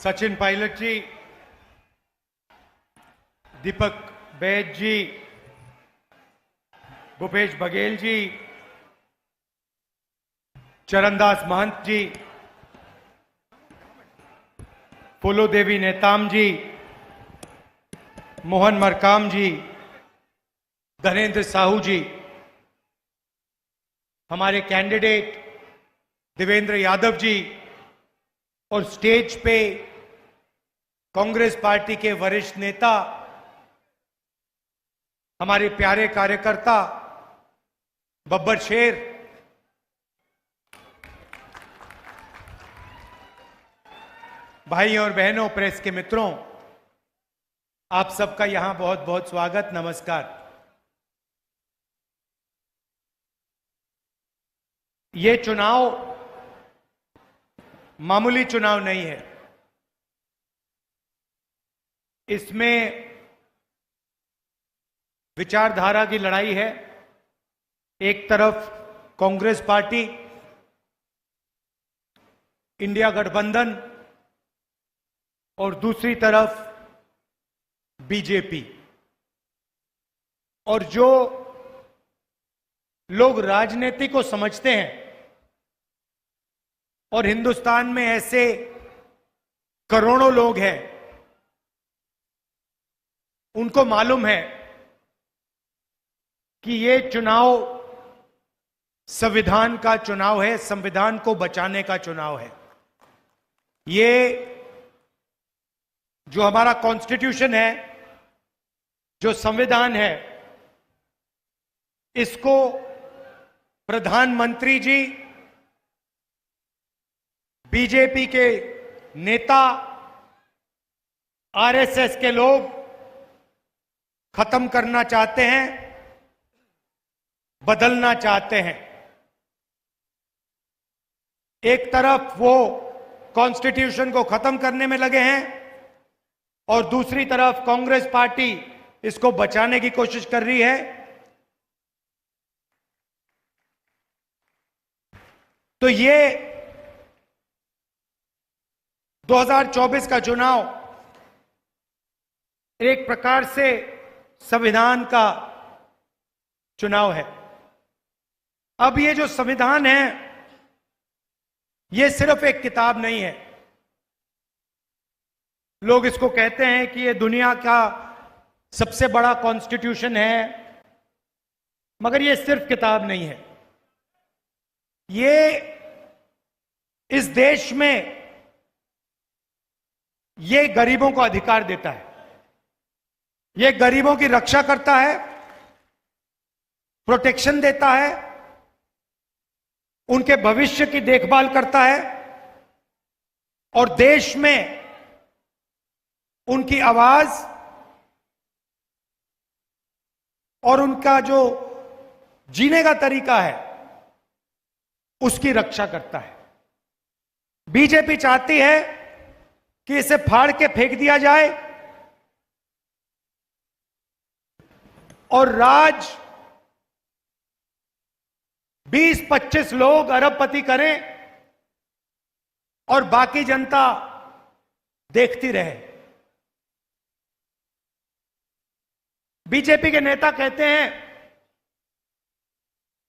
सचिन पायलट जी, दीपक बैद जी, भूपेश बघेल जी, चरणदास महंत जी, फूलो देवी नेताम जी, मोहन मरकाम जी, धनेन्द्र साहू जी, हमारे कैंडिडेट देवेंद्र यादव जी और स्टेज पे कांग्रेस पार्टी के वरिष्ठ नेता, हमारे प्यारे कार्यकर्ता बब्बर शेर, भाई और बहनों, प्रेस के मित्रों, आप सबका यहां बहुत बहुत स्वागत, नमस्कार। ये चुनाव मामूली चुनाव नहीं है। इसमें विचारधारा की लड़ाई है। एक तरफ कांग्रेस पार्टी, इंडिया गठबंधन और दूसरी तरफ बीजेपी। और जो लोग राजनीति को समझते हैं, और हिंदुस्तान में ऐसे करोड़ों लोग हैं, उनको मालूम है कि ये चुनाव संविधान का चुनाव है, संविधान को बचाने का चुनाव है। ये जो हमारा कॉन्स्टिट्यूशन है, जो संविधान है, इसको प्रधानमंत्री जी, बीजेपी के नेता, आरएसएस के लोग खत्म करना चाहते हैं, बदलना चाहते हैं। एक तरफ वो कॉन्स्टिट्यूशन को खत्म करने में लगे हैं और दूसरी तरफ कांग्रेस पार्टी इसको बचाने की कोशिश कर रही है। तो ये 2024 का चुनाव एक प्रकार से संविधान का चुनाव है। अब ये जो संविधान है, ये सिर्फ एक किताब नहीं है। लोग इसको कहते हैं कि ये दुनिया का सबसे बड़ा कॉन्स्टिट्यूशन है, मगर ये सिर्फ किताब नहीं है। ये इस देश में ये गरीबों को अधिकार देता है, ये गरीबों की रक्षा करता है, प्रोटेक्शन देता है, उनके भविष्य की देखभाल करता है और देश में उनकी आवाज और उनका जो जीने का तरीका है, उसकी रक्षा करता है। बीजेपी चाहती है कि इसे फाड़ के फेंक दिया जाए और राज 20-25 लोग अरबपति करें और बाकी जनता देखती रहे। बीजेपी के नेता कहते हैं,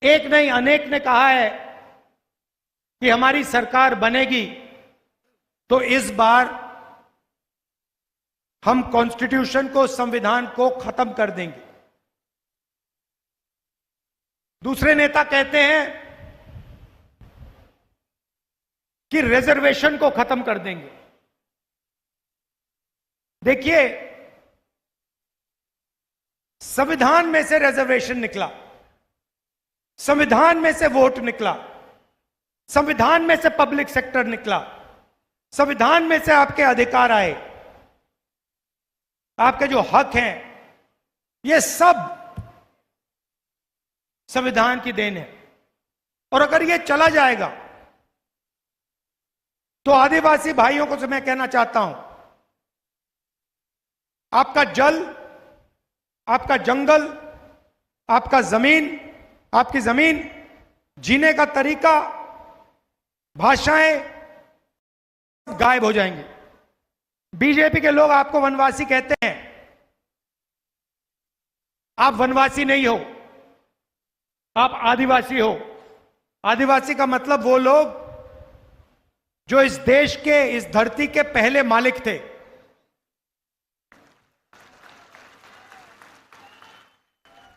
एक नहीं अनेक ने कहा है कि हमारी सरकार बनेगी तो इस बार हम कॉन्स्टिट्यूशन को, संविधान को खत्म कर देंगे। दूसरे नेता कहते हैं कि रिजर्वेशन को खत्म कर देंगे। देखिए, संविधान में से रिजर्वेशन निकला, संविधान में से वोट निकला, संविधान में से पब्लिक सेक्टर निकला, संविधान में से आपके अधिकार आए, आपके जो हक हैं, ये सब संविधान की देन है। और अगर ये चला जाएगा तो आदिवासी भाइयों को मैं कहना चाहता हूं, आपका जल, आपका जंगल, आपका जमीन, आपकी जमीन, जीने का तरीका, भाषाएं गायब हो जाएंगे। बीजेपी के लोग आपको वनवासी कहते हैं। आप वनवासी नहीं हो, आप आदिवासी हो। आदिवासी का मतलब वो लोग जो इस देश के, इस धरती के पहले मालिक थे।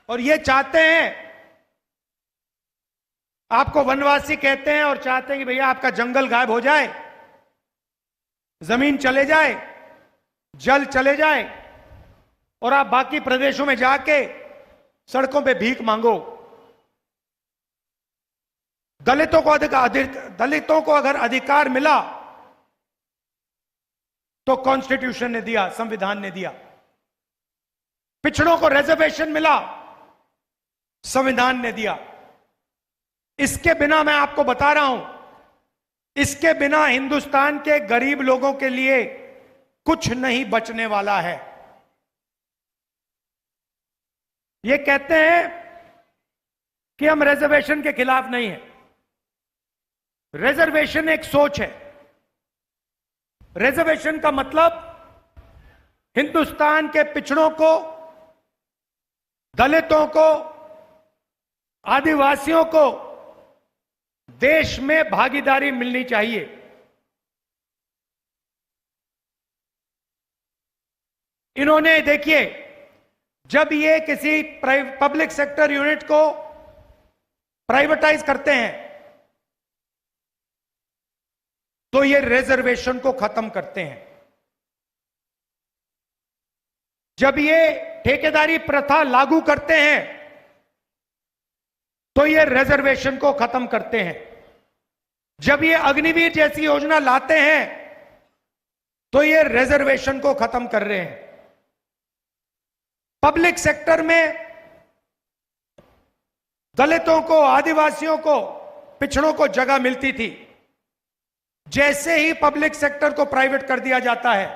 और ये चाहते हैं, आपको वनवासी कहते हैं और चाहते हैं कि भैया आपका जंगल गायब हो जाए, जमीन चले जाए, जल चले जाए और आप बाकी प्रदेशों में जाके सड़कों पे भीख मांगो। दलितों को अगर अधिकार मिला तो कॉन्स्टिट्यूशन ने दिया, संविधान ने दिया। पिछड़ों को रिजर्वेशन मिला, संविधान ने दिया। इसके बिना, मैं आपको बता रहा हूं, इसके बिना हिंदुस्तान के गरीब लोगों के लिए कुछ नहीं बचने वाला है। ये कहते हैं कि हम रिजर्वेशन के खिलाफ नहीं हैं। रिजर्वेशन एक सोच है। रिजर्वेशन का मतलब हिंदुस्तान के पिछड़ों को, दलितों को, आदिवासियों को देश में भागीदारी मिलनी चाहिए। इन्होंने, देखिए, जब ये किसी पब्लिक सेक्टर यूनिट को प्राइवेटाइज करते हैं तो ये रिजर्वेशन को खत्म करते हैं। जब ये ठेकेदारी प्रथा लागू करते हैं तो ये रिजर्वेशन को खत्म करते हैं। जब ये अग्निवीर जैसी योजना लाते हैं तो ये रिजर्वेशन को खत्म कर रहे हैं। पब्लिक सेक्टर में दलितों को, आदिवासियों को, पिछड़ों को जगह मिलती थी। जैसे ही पब्लिक सेक्टर को प्राइवेट कर दिया जाता है,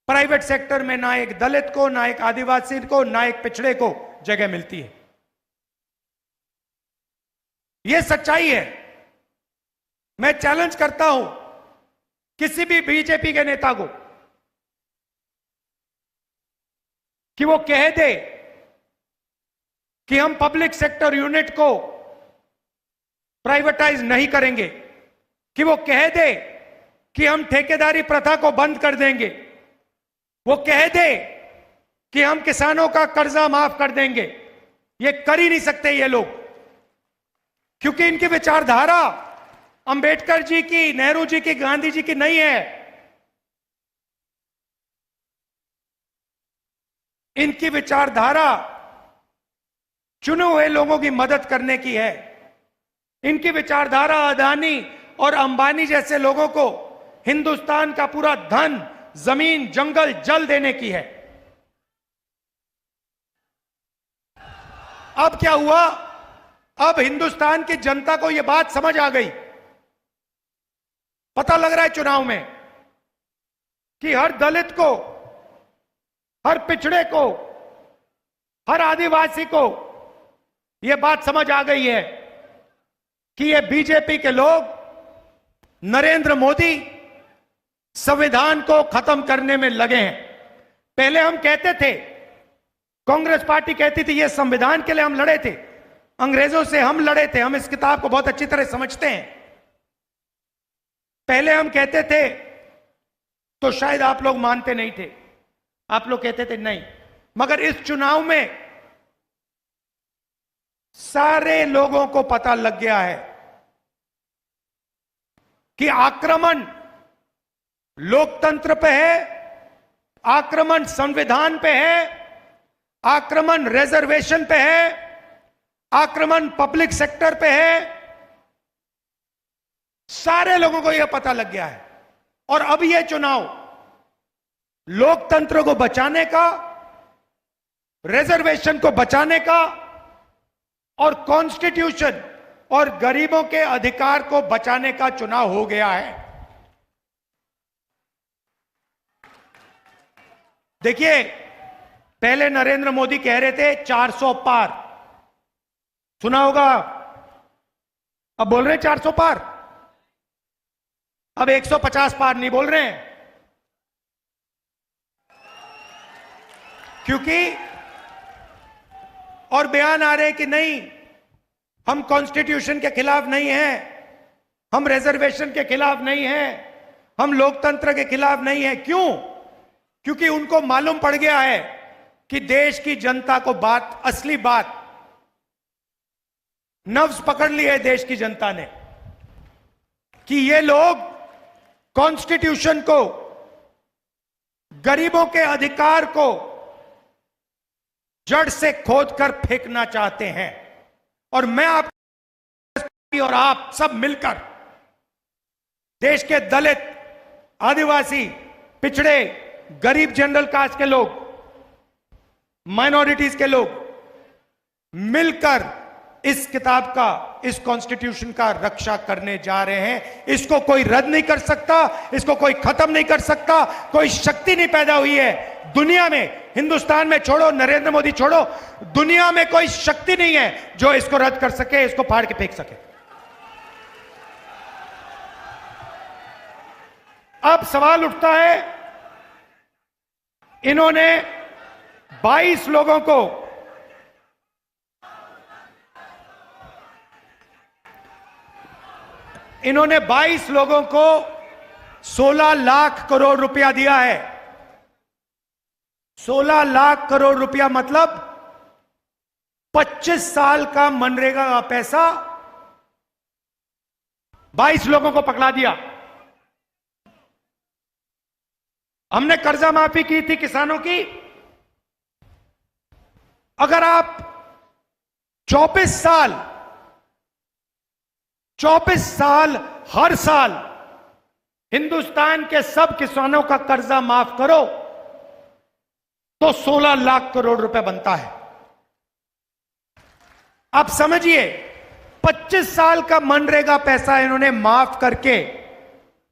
प्राइवेट सेक्टर में ना एक दलित को, ना एक आदिवासी को, ना एक पिछड़े को जगह मिलती है। यह सच्चाई है। मैं चैलेंज करता हूं किसी भी बीजेपी के नेता को कि वो कह दे कि हम पब्लिक सेक्टर यूनिट को प्राइवेटाइज नहीं करेंगे, कि वो कह दे कि हम ठेकेदारी प्रथा को बंद कर देंगे, वो कह दे कि हम किसानों का कर्जा माफ कर देंगे। ये कर ही नहीं सकते ये लोग, क्योंकि इनकी विचारधारा अंबेडकर जी की, नेहरू जी की, गांधी जी की नहीं है। इनकी विचारधारा चुने हुए लोगों की मदद करने की है। इनकी विचारधारा अदानी और अंबानी जैसे लोगों को हिंदुस्तान का पूरा धन, जमीन, जंगल, जल देने की है। अब क्या हुआ? अब हिंदुस्तान की जनता को यह बात समझ आ गई। पता लग रहा है चुनाव में कि हर दलित को, हर पिछड़े को, हर आदिवासी को यह बात समझ आ गई है कि ये बीजेपी के लोग, नरेंद्र मोदी संविधान को खत्म करने में लगे हैं। पहले हम कहते थे, कांग्रेस पार्टी कहती थी ये संविधान के लिए हम लड़े थे, अंग्रेजों से हम लड़े थे। हम इस किताब को बहुत अच्छी तरह समझते हैं। पहले हम कहते थे तो शायद आप लोग मानते नहीं थे, आप लोग कहते थे नहीं, मगर इस चुनाव में सारे लोगों को पता लग गया है कि आक्रमण लोकतंत्र पे है, आक्रमण संविधान पे है, आक्रमण रिजर्वेशन पे है, आक्रमण पब्लिक सेक्टर पे है। सारे लोगों को यह पता लग गया है। और अब यह चुनाव लोकतंत्र को बचाने का, रिजर्वेशन को बचाने का और कॉन्स्टिट्यूशन और गरीबों के अधिकार को बचाने का चुनाव हो गया है। देखिए, पहले नरेंद्र मोदी कह रहे थे 400 पार, सुना होगा। अब बोल रहे हैं 400 पार, अब 150 पार नहीं बोल रहे हैं, क्योंकि और बयान आ रहे कि नहीं, हम कॉन्स्टिट्यूशन के खिलाफ नहीं हैं, हम रिजर्वेशन के खिलाफ नहीं हैं, हम लोकतंत्र के खिलाफ नहीं हैं। क्यों? क्योंकि उनको मालूम पड़ गया है कि देश की जनता को बात, असली बात, नब्ज पकड़ ली है देश की जनता ने कि ये लोग कॉन्स्टिट्यूशन को, गरीबों के अधिकार को जड़ से खोदकर फेंकना चाहते हैं। और मैं आप और आप सब मिलकर देश के दलित, आदिवासी, पिछड़े, गरीब, जनरल कास्ट के लोग, माइनॉरिटीज के लोग मिलकर इस किताब का, इस कॉन्स्टिट्यूशन का रक्षा करने जा रहे हैं। इसको कोई रद्द नहीं कर सकता, इसको कोई खत्म नहीं कर सकता। कोई शक्ति नहीं पैदा हुई है दुनिया में, हिंदुस्तान में छोड़ो, नरेंद्र मोदी छोड़ो, दुनिया में कोई शक्ति नहीं है जो इसको रद्द कर सके, इसको फाड़ के फेंक सके। अब सवाल उठता है, इन्होंने 22 लोगों को इन्होंने 22 लोगों को 16 लाख करोड़ रुपया दिया है। 16 लाख करोड़ रुपया मतलब 25 साल का मनरेगा का पैसा 22 लोगों को पकड़ा दिया। हमने कर्जा माफी की थी किसानों की। अगर आप 24 साल हर साल हिंदुस्तान के सब किसानों का कर्जा माफ करो तो 16 लाख करोड़ रुपए बनता है। आप समझिए, 25 साल का मनरेगा पैसा इन्होंने माफ करके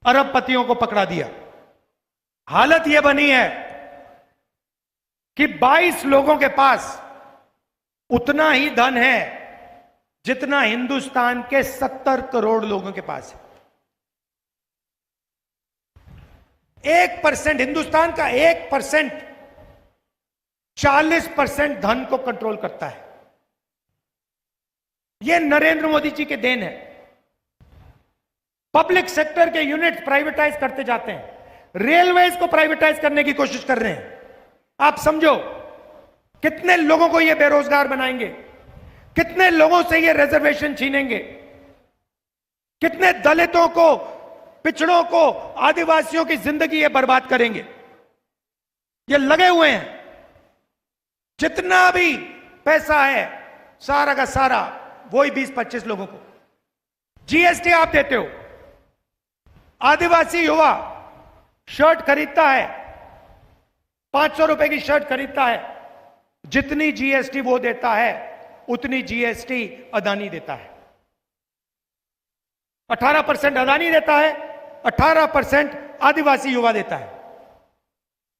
अरबपतियों को पकड़ा दिया। हालत यह बनी है कि 22 लोगों के पास उतना ही धन है जितना हिंदुस्तान के 70 करोड़ लोगों के पास है। 1%, हिंदुस्तान का 1% 40% धन को कंट्रोल करता है। यह नरेंद्र मोदी जी के देन है। पब्लिक सेक्टर के यूनिट प्राइवेटाइज करते जाते हैं, रेलवेज को प्राइवेटाइज करने की कोशिश कर रहे हैं। आप समझो कितने लोगों को यह बेरोजगार बनाएंगे, कितने लोगों से ये रिजर्वेशन छीनेंगे, कितने दलितों को, पिछड़ों को, आदिवासियों की जिंदगी ये बर्बाद करेंगे। ये लगे हुए हैं। जितना भी पैसा है सारा का सारा वही 20-25 लोगों को। जीएसटी आप देते हो। आदिवासी युवा शर्ट खरीदता है, 500 रुपए की शर्ट खरीदता है, जितनी जीएसटी वो देता है उतनी जीएसटी अदानी देता है। 18% अदानी देता है, 18% आदिवासी युवा देता है।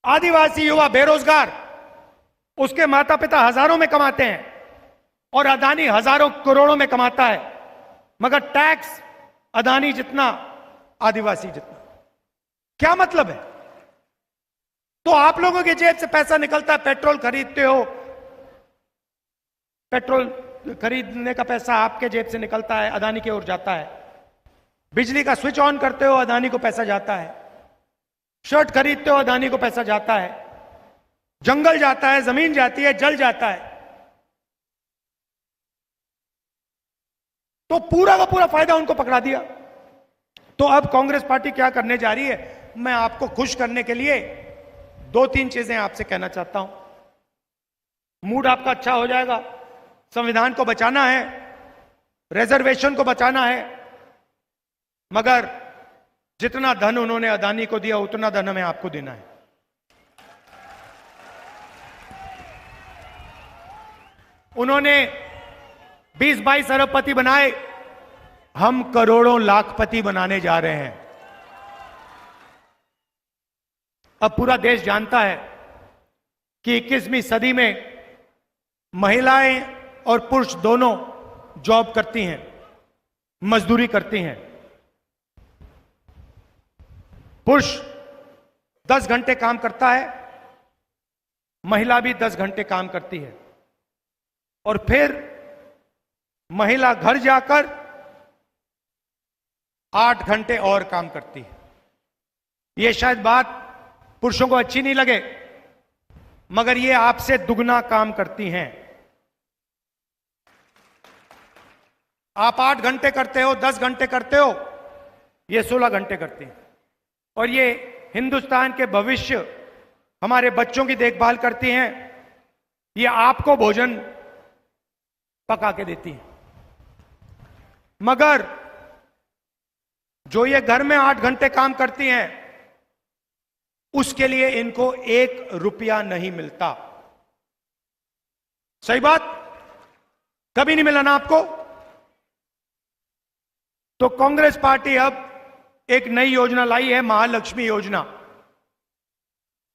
आदिवासी युवा बेरोजगार, उसके माता पिता हजारों में कमाते हैं और अदानी हजारों करोड़ों में कमाता है, मगर टैक्स अदानी जितना, आदिवासी जितना। क्या मतलब है? तो आप लोगों की जेब से पैसा निकलता है, पेट्रोल खरीदते हो, पेट्रोल खरीदने का पैसा आपके जेब से निकलता है, अदानी की ओर जाता है। बिजली का स्विच ऑन करते हो, अदानी को पैसा जाता है। शर्ट खरीदते हो, अदानी को पैसा जाता है। जंगल जाता है, जमीन जाती है, जल जाता है। तो पूरा का पूरा फायदा उनको पकड़ा दिया। तो अब कांग्रेस पार्टी क्या करने जा रही है? मैं आपको खुश करने के लिए 2-3 चीजें आपसे कहना चाहता हूं। मूड आपका अच्छा हो जाएगा। संविधान को बचाना है, रिजर्वेशन को बचाना है, मगर जितना धन उन्होंने अदानी को दिया उतना धन हमें आपको देना है। उन्होंने 20-22 अरबपति बनाए, हम करोड़ों लाखपति बनाने जा रहे हैं। अब पूरा देश जानता है कि 21वीं सदी में महिलाएं और पुरुष दोनों जॉब करती हैं, मजदूरी करती हैं। पुरुष 10 घंटे काम करता है, महिला भी 10 घंटे काम करती है और फिर महिला घर जाकर 8 घंटे और काम करती है। यह शायद बात पुरुषों को अच्छी नहीं लगे, मगर ये आपसे दुगना काम करती हैं। आप 8 घंटे करते हो, 10 घंटे करते हो, ये 16 घंटे करती हैं। और ये हिंदुस्तान के भविष्य, हमारे बच्चों की देखभाल करती हैं। ये आपको भोजन पका के देती हैं। मगर जो ये घर में 8 घंटे काम करती हैं, उसके लिए इनको 1 रुपया नहीं मिलता। सही बात? कभी नहीं मिला ना आपको? तो कांग्रेस पार्टी अब एक नई योजना लाई है, महालक्ष्मी योजना।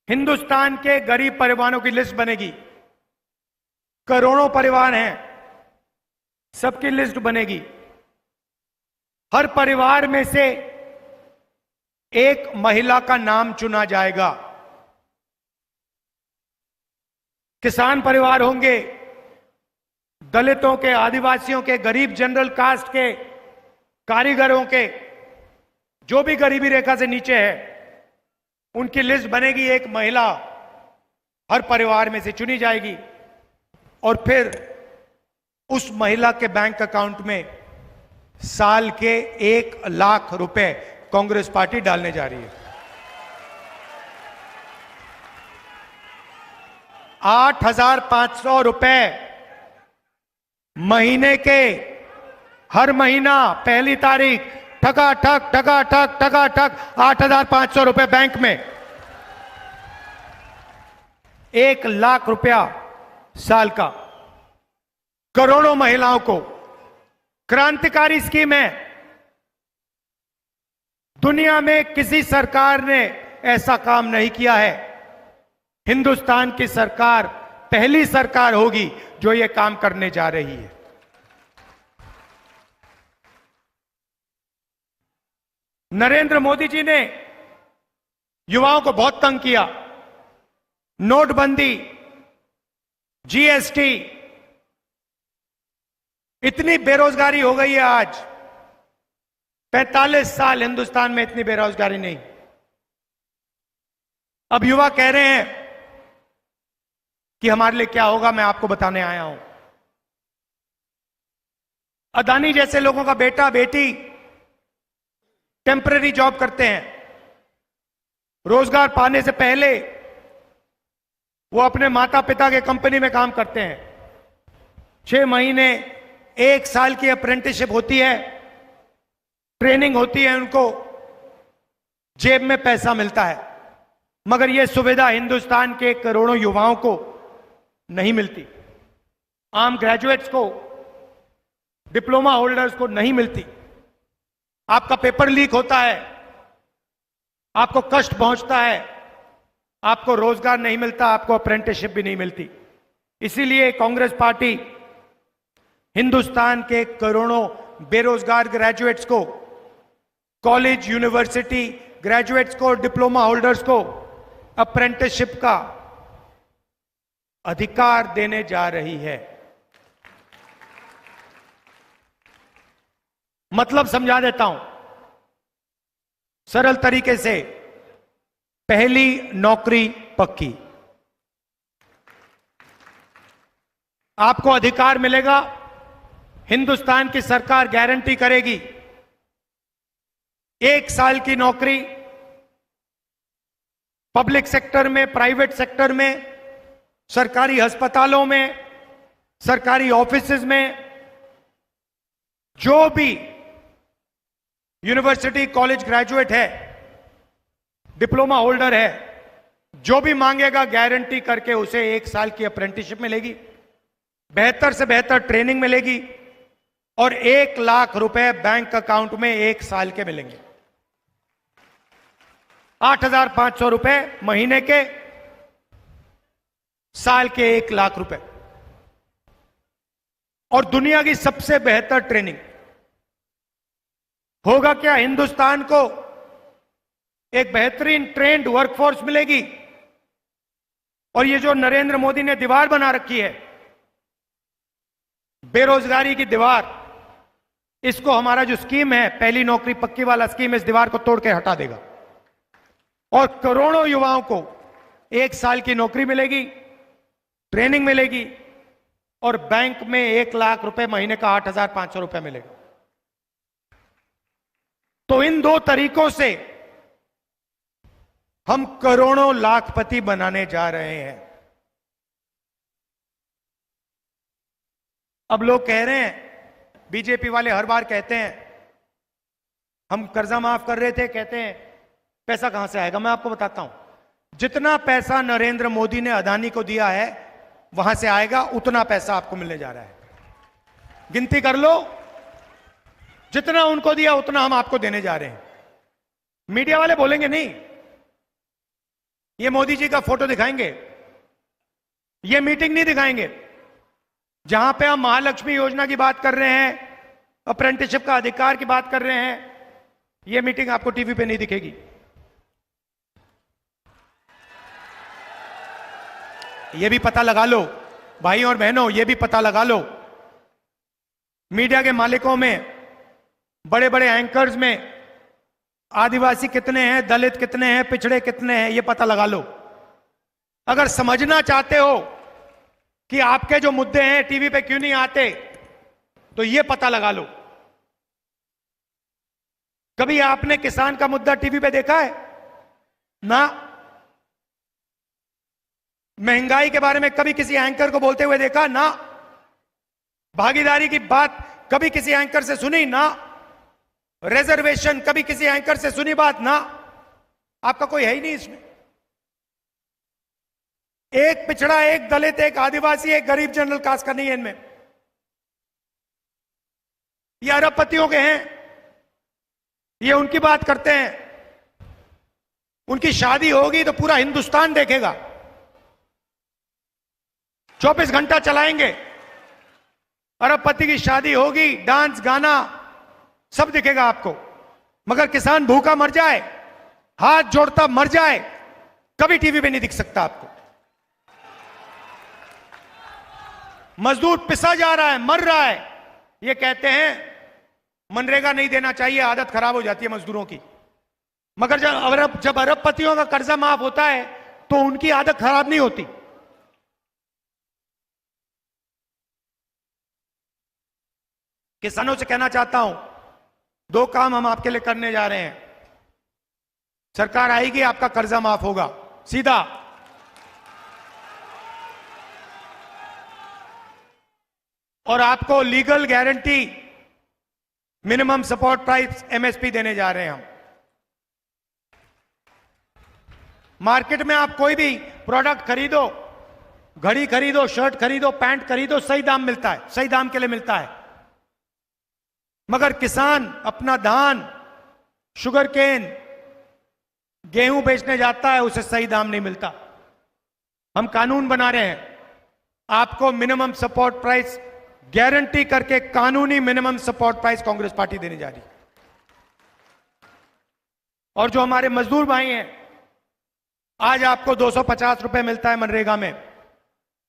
हिंदुस्तान के गरीब परिवारों की लिस्ट बनेगी। करोड़ों परिवार हैं, सबकी लिस्ट बनेगी। हर परिवार में से एक महिला का नाम चुना जाएगा। किसान परिवार होंगे, दलितों के, आदिवासियों के, गरीब जनरल कास्ट के, कारीगरों के, जो भी गरीबी रेखा से नीचे है, उनकी लिस्ट बनेगी। एक महिला हर परिवार में से चुनी जाएगी और फिर उस महिला के बैंक अकाउंट में साल के 1 लाख रुपए कांग्रेस पार्टी डालने जा रही है। 8,500 रुपए महीने के, हर महीना पहली तारीख, ठका ठक ठका ठक ठका ठक 8,500 रुपए बैंक में। 1 लाख रुपया साल का, करोड़ों महिलाओं को। क्रांतिकारी स्कीम है। दुनिया में किसी सरकार ने ऐसा काम नहीं किया है। हिंदुस्तान की सरकार पहली सरकार होगी जो यह काम करने जा रही है। नरेंद्र मोदी जी ने युवाओं को बहुत तंग किया। नोटबंदी, जीएसटी, इतनी बेरोजगारी हो गई है आज। 45 साल हिंदुस्तान में इतनी बेरोजगारी नहीं। अब युवा कह रहे हैं कि हमारे लिए क्या होगा, मैं आपको बताने आया हूं। अदानी जैसे लोगों का बेटा बेटी टेम्पररी जॉब करते हैं। रोजगार पाने से पहले वो अपने माता पिता के कंपनी में काम करते हैं। 6 महीने, 1 साल की अप्रेंटिसशिप होती है, ट्रेनिंग होती है, उनको जेब में पैसा मिलता है। मगर यह सुविधा हिंदुस्तान के करोड़ों युवाओं को नहीं मिलती। आम ग्रेजुएट्स को, डिप्लोमा होल्डर्स को नहीं मिलती। आपका पेपर लीक होता है, आपको कष्ट पहुंचता है, आपको रोजगार नहीं मिलता, आपको अप्रेंटिसशिप भी नहीं मिलती। इसीलिए कांग्रेस पार्टी हिंदुस्तान के करोड़ों बेरोजगार ग्रेजुएट्स को, कॉलेज यूनिवर्सिटी ग्रेजुएट्स को, डिप्लोमा होल्डर्स को अप्रेंटिसशिप का अधिकार देने जा रही है। मतलब समझा देता हूं सरल तरीके से। पहली नौकरी पक्की, आपको अधिकार मिलेगा। हिंदुस्तान की सरकार गारंटी करेगी 1 साल की नौकरी पब्लिक सेक्टर में, प्राइवेट सेक्टर में, सरकारी अस्पतालों में, सरकारी ऑफिसेज में। जो भी यूनिवर्सिटी कॉलेज ग्रेजुएट है, डिप्लोमा होल्डर है, जो भी मांगेगा गारंटी करके उसे 1 साल की अप्रेंटिसशिप मिलेगी, बेहतर से बेहतर ट्रेनिंग मिलेगी और 1 लाख रुपए बैंक अकाउंट में 1 साल के मिलेंगे। 8,500 रुपए महीने के, साल के 1 लाख रुपए। और दुनिया की सबसे बेहतर ट्रेनिंग। होगा क्या? हिंदुस्तान को एक बेहतरीन ट्रेंड वर्कफोर्स मिलेगी और ये जो नरेंद्र मोदी ने दीवार बना रखी है, बेरोजगारी की दीवार, इसको हमारा जो स्कीम है, पहली नौकरी पक्की वाला स्कीम, इस दीवार को तोड़ के हटा देगा और करोड़ों युवाओं को 1 साल की नौकरी मिलेगी, ट्रेनिंग मिलेगी और बैंक में 1 लाख रुपए महीने का 8,500 रुपए मिलेगा। तो इन 2 तरीकों से हम करोड़ों लाखपति बनाने जा रहे हैं। अब लोग कह रहे हैं, बीजेपी वाले हर बार कहते हैं हम कर्जा माफ कर रहे थे, कहते हैं पैसा कहां से आएगा। मैं आपको बताता हूं, जितना पैसा नरेंद्र मोदी ने अदानी को दिया है वहां से आएगा, उतना पैसा आपको मिलने जा रहा है। गिनती कर लो, जितना उनको दिया उतना हम आपको देने जा रहे हैं। मीडिया वाले बोलेंगे नहीं, ये मोदी जी का फोटो दिखाएंगे, ये मीटिंग नहीं दिखाएंगे जहां पे हम महालक्ष्मी योजना की बात कर रहे हैं, अप्रेंटिसशिप का अधिकार की बात कर रहे हैं। ये मीटिंग आपको टीवी पे नहीं दिखेगी। ये भी पता लगा लो भाई और बहनों, ये भी पता लगा लो, मीडिया के मालिकों में, बड़े बड़े एंकर्स में आदिवासी कितने हैं, दलित कितने हैं, पिछड़े कितने हैं, ये पता लगा लो। अगर समझना चाहते हो कि आपके जो मुद्दे हैं टीवी पे क्यों नहीं आते, तो ये पता लगा लो। कभी आपने किसान का मुद्दा टीवी पे देखा है? ना। महंगाई के बारे में कभी किसी एंकर को बोलते हुए देखा? ना। भागीदारी की बात कभी किसी एंकर से सुनी? ना। रिजर्वेशन कभी किसी एंकर से सुनी बात? ना। आपका कोई है ही नहीं इसमें। एक पिछड़ा, एक दलित, एक आदिवासी, एक गरीब जनरल कास्ट का नहीं है इनमें। ये अरबपतियों के हैं, ये उनकी बात करते हैं। उनकी शादी होगी तो पूरा हिंदुस्तान देखेगा, 24 घंटा चलाएंगे। अरबपति की शादी होगी, डांस गाना सब दिखेगा आपको। मगर किसान भूखा मर जाए, हाथ जोड़ता मर जाए, कभी टीवी पे नहीं दिख सकता आपको। मजदूर पिसा जा रहा है, मर रहा है, ये कहते हैं मनरेगा नहीं देना चाहिए, आदत खराब हो जाती है मजदूरों की। मगर जब अरबपतियों का कर्जा माफ होता है तो उनकी आदत खराब नहीं होती। किसानों से कहना चाहता हूं, 2 काम हम आपके लिए करने जा रहे हैं। सरकार आएगी, आपका कर्जा माफ होगा सीधा। और आपको legal guarantee minimum support price MSP देने जा रहे हैं हम। मार्केट में आप कोई भी प्रोडक्ट खरीदो, घड़ी खरीदो, शर्ट खरीदो, पैंट खरीदो, सही दाम मिलता है, सही दाम के लिए मिलता है। मगर किसान अपना धान, शुगर केन, गेहूं बेचने जाता है, उसे सही दाम नहीं मिलता। हम कानून बना रहे हैं, आपको मिनिमम सपोर्ट प्राइस गारंटी करके कानूनी minimum support price Congress party देने जा रही। और जो हमारे मजदूर भाई हैं, आज आपको 250 रुपए मिलता है मनरेगा में,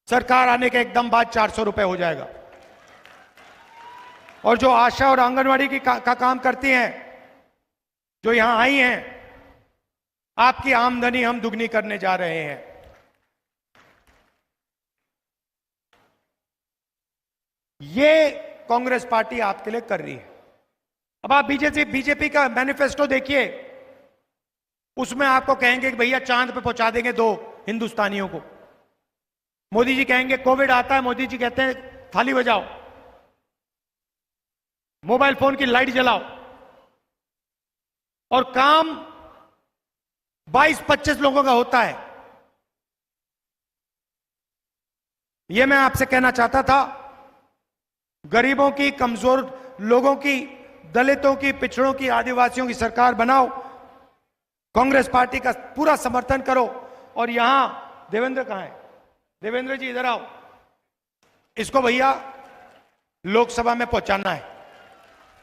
सरकार आने के एकदम बाद 400 रुपए हो जाएगा। और जो आशा और आंगनवाड़ी की का काम करती हैं, जो यहां आई हैं, आपकी आमदनी हम दुगनी करने जा रहे हैं। ये कांग्रेस पार्टी आपके लिए कर रही है। अब आप बीजेपी का मैनिफेस्टो देखिए, उसमें आपको कहेंगे कि भैया चांद पे पहुंचा देंगे 2 हिंदुस्तानियों को। मोदी जी कहेंगे कोविड आता है, मोदी जी कहते हैं थाली बजाओ, मोबाइल फोन की लाइट जलाओ। और काम 22-25 लोगों का होता है। यह मैं आपसे कहना चाहता था, गरीबों की, कमजोर लोगों की, दलितों की, पिछड़ों की, आदिवासियों की सरकार बनाओ। कांग्रेस पार्टी का पूरा समर्थन करो। और यहां देवेंद्र कहां है? देवेंद्र जी इधर आओ, इसको भैया लोकसभा में पहुंचाना है,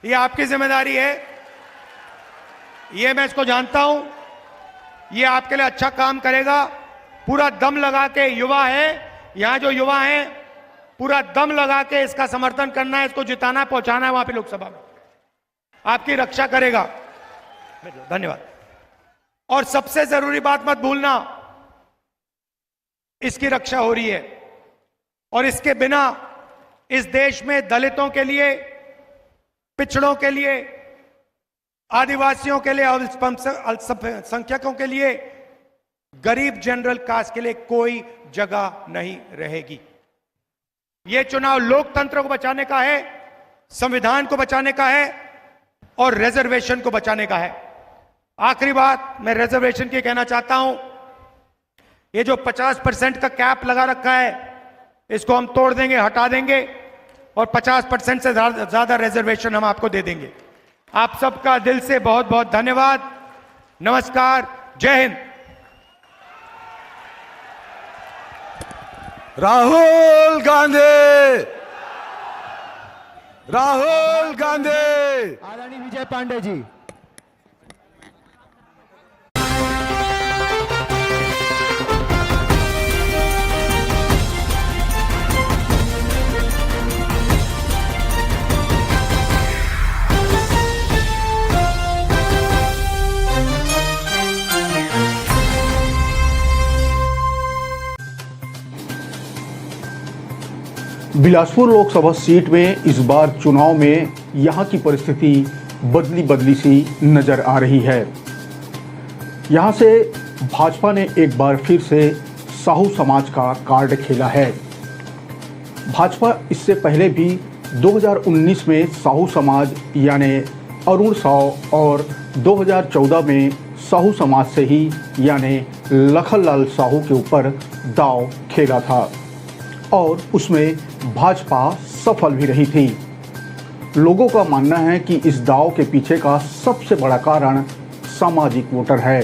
ये आपकी जिम्मेदारी है। ये मैं इसको जानता हूं, ये आपके लिए अच्छा काम करेगा। पूरा दम लगा के, युवा है यहां जो युवा हैं, पूरा दम लगा के इसका समर्थन करना है, इसको जिताना, पहुंचाना है वहां पे लोकसभा में। आपकी रक्षा करेगा। धन्यवाद। और सबसे जरूरी बात मत भूलना, इसकी रक्षा हो रही है और इसके बिना इस देश में दलितों के लिए, पिछड़ों के लिए, आदिवासियों के लिए, अल्पसंख्यकों के लिए, गरीब जनरल कास्ट के लिए कोई जगह नहीं रहेगी। यह चुनाव लोकतंत्र को बचाने का है, संविधान को बचाने का है और रिजर्वेशन को बचाने का है। आखिरी बात मैं रिजर्वेशन की कहना चाहता हूं, ये जो 50% का कैप लगा रखा है, इसको हम तोड़ देंगे, हटा देंगे और 50% से ज्यादा रिजर्वेशन हम आपको दे देंगे। आप सबका दिल से बहुत बहुत धन्यवाद। नमस्कार, जय हिंद। राहुल गांधी, राहुल गांधी। आदरणीय विजय पांडे जी। बिलासपुर लोकसभा सीट में इस बार चुनाव में यहां की परिस्थिति बदली बदली सी नजर आ रही है। यहां से भाजपा ने एक बार फिर से साहू समाज का कार्ड खेला है। भाजपा इससे पहले भी 2019 में साहू समाज यानी अरुण साव और 2014 में साहू समाज से ही यानी लखनलाल साहू के ऊपर दांव खेला था और उसमें भाजपा सफल भी रही थी। लोगों का मानना है कि इस दांव के पीछे का सबसे बड़ा कारण सामाजिक वोटर है।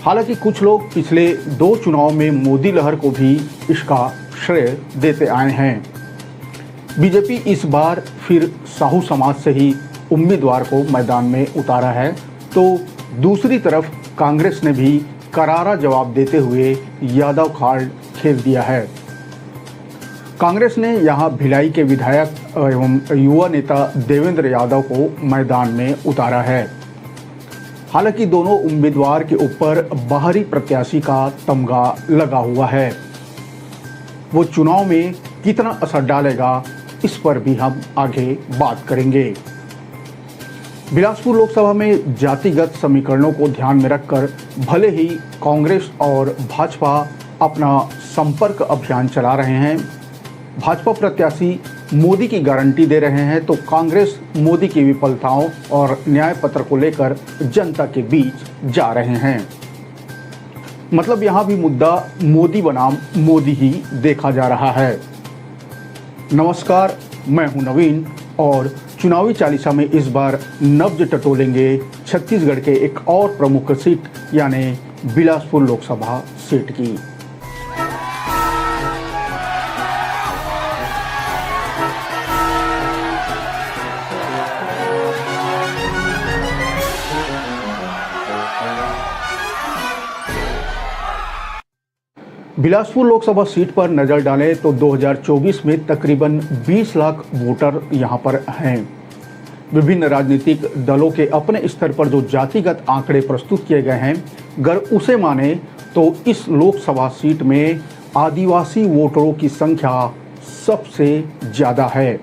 हालांकि कुछ लोग पिछले 2 चुनाव में मोदी लहर को भी इसका श्रेय देते आए हैं। बीजेपी इस बार फिर साहू समाज से ही उम्मीदवार को मैदान में उतारा है, तो दूसरी तरफ कांग्रेस ने भी करारा जवाब देते हुए यादव कार्ड खेल दिया है। कांग्रेस ने यहां भिलाई के विधायक एवं युवा नेता देवेंद्र यादव को मैदान में उतारा है। हालांकि दोनों उम्मीदवार के ऊपर बाहरी प्रत्याशी का तमगा लगा हुआ है। वो चुनाव में कितना असर डालेगा, इस पर भी हम आगे बात करेंगे। बिलासपुर लोकसभा में जातिगत समीकरणों को ध्यान में रखकर भले ही कांग्रेस और भाजपा अपना संपर्क अभियान चला रहे हैं, भाजपा प्रत्याशी मोदी की गारंटी दे रहे हैं, तो कांग्रेस मोदी की विफलताओं और न्याय पत्र को लेकर जनता के बीच जा रहे हैं। मतलब यहां भी मुद्दा मोदी बनाम मोदी ही देखा जा रहा है। नमस्कार, मैं हूं नवीन और चुनावी चालीसा में इस बार नब्ज टटोलेंगे छत्तीसगढ़ के एक और प्रमुख सीट यानी बिलासपुर लोकसभा सीट की। बिलासपुर लोकसभा सीट पर नजर डालें तो 2024 में तकरीबन 20 लाख वोटर यहां पर हैं। विभिन्न राजनीतिक दलों के अपने स्तर पर जो जातिगत आंकड़े प्रस्तुत किए गए हैं, अगर उसे माने तो इस लोकसभा सीट में आदिवासी वोटरों की संख्या सबसे ज़्यादा है।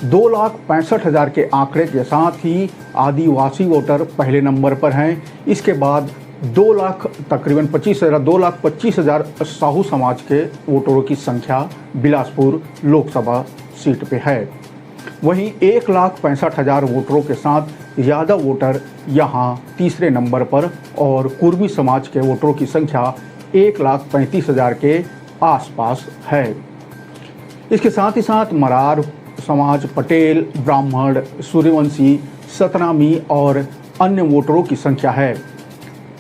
2,65,000 के आंकड़े के साथ ही आदिवासी वोटर पहले नंबर पर हैं। इसके बाद 2 लाख तकरीबन 2,25,000 साहू समाज के वोटरों की संख्या बिलासपुर लोकसभा सीट पे है। वहीं 1,65,000 वोटरों के साथ यादव वोटर यहां तीसरे नंबर पर और कुर्मी समाज के वोटरों की संख्या 1,35,000 के आसपास है। इसके साथ ही साथ मरार समाज, पटेल, ब्राह्मण, सूर्यवंशी, सतनामी और अन्य वोटरों की संख्या है।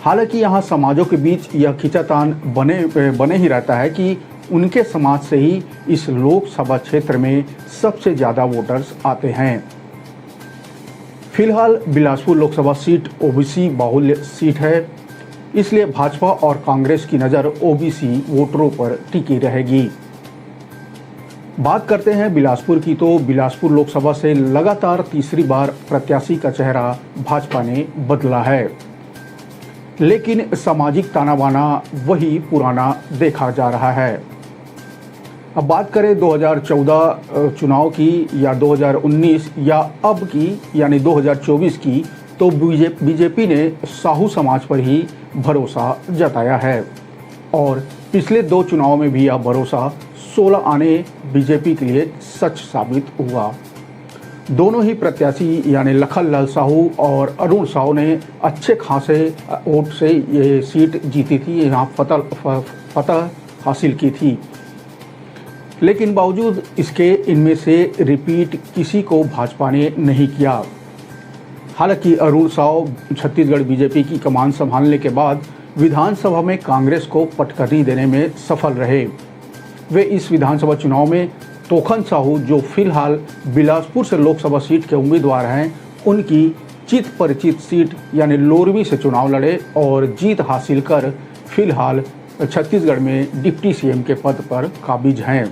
हालांकि यहाँ समाजों के बीच यह खींचातान बने ही रहता है कि उनके समाज से ही इस लोकसभा क्षेत्र में सबसे ज़्यादा वोटर्स आते हैं। फिलहाल बिलासपुर लोकसभा सीट ओबीसी बाहुल्य सीट है। इसलिए भाजपा और कांग्रेस की नज़र ओबीसी वोटरों पर टिकी रहेगी। बात करते हैं बिलासपुर की, तो बिलासपुर लोकसभा से लगातार तीसरी बार प्रत्याशी का चेहरा भाजपा ने बदला है, लेकिन सामाजिक ताना बाना वही पुराना देखा जा रहा है। अब बात करें 2014 चुनाव की या 2019 या अब की यानी 2024 की, तो बीजेपी ने साहू समाज पर ही भरोसा जताया है और पिछले 2 चुनावों में भी यह भरोसा 16 आने बीजेपी के लिए सच साबित हुआ। दोनों ही प्रत्याशी यानी लखन लाल साहू और अरुण साहू ने अच्छे खासे वोट से ये सीट जीती थी, यहाँ फतह हासिल की थी। लेकिन बावजूद इसके इनमें से रिपीट किसी को भाजपा ने नहीं किया। हालांकि अरुण साहू छत्तीसगढ़ बीजेपी की कमान संभालने के बाद विधानसभा में कांग्रेस को पटखनी देने में सफल रहे। वे इस विधानसभा चुनाव में तोखन साहू, जो फिलहाल बिलासपुर से लोकसभा सीट के उम्मीदवार हैं, उनकी चित परिचित सीट यानी लोरवी से चुनाव लड़े और जीत हासिल कर फिलहाल छत्तीसगढ़ में डिप्टी सीएम के पद पर काबिज हैं।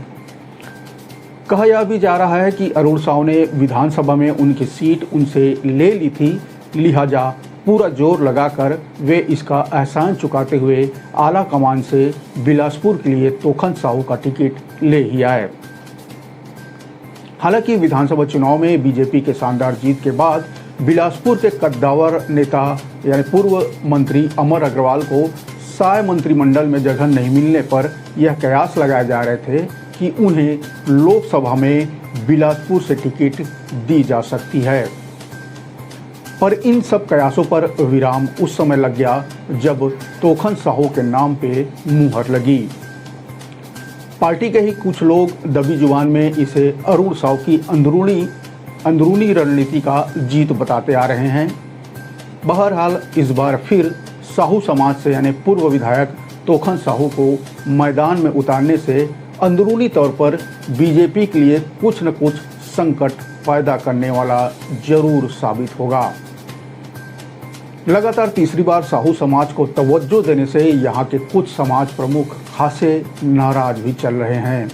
कहा यह भी जा रहा है कि अरुण साहू ने विधानसभा में उनकी सीट उनसे ले ली थी, लिहाजा पूरा जोर लगाकर वे इसका एहसान चुकाते हुए आला कमान से बिलासपुर के लिए तोखन साहू का टिकट ले ही आए। हालांकि विधानसभा चुनाव में बीजेपी के शानदार जीत के बाद बिलासपुर के कद्दावर नेता यानी पूर्व मंत्री अमर अग्रवाल को साय मंत्रिमंडल में जगह नहीं मिलने पर यह कयास लगाए जा रहे थे कि उन्हें लोकसभा में बिलासपुर से टिकट दी जा सकती है। पर इन सब कयासों पर विराम उस समय लग गया जब तोखन साहू के नाम पे मुहर लगी। पार्टी के ही कुछ लोग दबी जुबान में इसे अरुण साहू की अंदरूनी रणनीति का जीत बताते आ रहे हैं। बहरहाल इस बार फिर साहू समाज से यानी पूर्व विधायक तोखन साहू को मैदान में उतारने से अंदरूनी तौर पर बीजेपी के लिए कुछ न कुछ संकट पैदा करने वाला जरूर साबित होगा। लगातार तीसरी बार साहू समाज को तवज्जो देने से यहाँ के कुछ समाज प्रमुख खासे नाराज भी चल रहे हैं।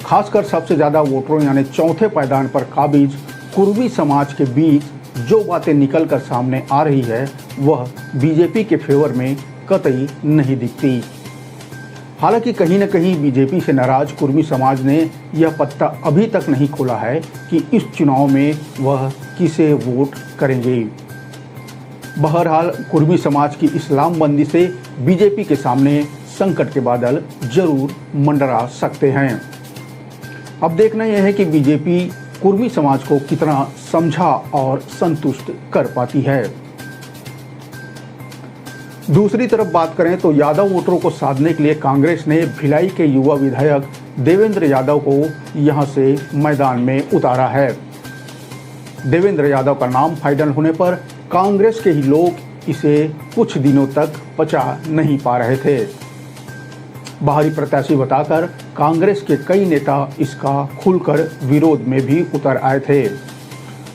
खासकर सबसे ज़्यादा वोटरों यानी चौथे पायदान पर काबिज कुर्मी समाज के बीच जो बातें निकल कर सामने आ रही है वह बीजेपी के फेवर में कतई नहीं दिखती। हालांकि कहीं न कहीं बीजेपी से नाराज कुर्मी समाज ने यह पत्ता अभी तक नहीं खोला है कि इस चुनाव में वह किसे वोट करेंगे। बहरहाल कुर्मी समाज की इस्लामबंदी से बीजेपी के सामने संकट के बादल जरूर मंडरा सकते हैं। अब देखना यह है कि बीजेपी कुर्मी समाज को कितना समझा और संतुष्ट कर पाती है। दूसरी तरफ बात करें तो यादव वोटरों को साधने के लिए कांग्रेस ने भिलाई के युवा विधायक देवेंद्र यादव को यहां से मैदान में उतारा है। देवेंद्र यादव का नाम फाइनल होने पर कांग्रेस के ही लोग इसे कुछ दिनों तक पचा नहीं पा रहे थे। बाहरी प्रत्याशी बताकर कांग्रेस के कई नेता इसका खुलकर विरोध में भी उतर आए थे।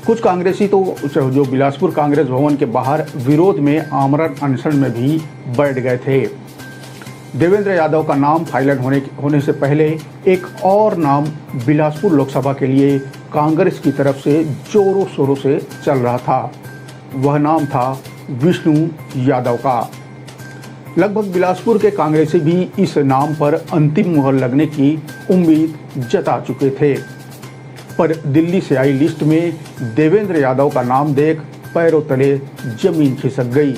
कुछ कांग्रेसी तो जो बिलासपुर कांग्रेस भवन के बाहर विरोध में आमरण अनशन में भी बैठ गए थे। देवेंद्र यादव का नाम फाइनल होने से पहले एक और नाम बिलासपुर लोकसभा के लिए कांग्रेस की तरफ से जोरों शोरों से चल रहा था। वह नाम था विष्णु यादव का। लगभग बिलासपुर के कांग्रेसी भी इस नाम पर अंतिम मुहर लगने की उम्मीद जता चुके थे, पर दिल्ली से आई लिस्ट में देवेंद्र यादव का नाम देख पैरों तले जमीन खिसक गई,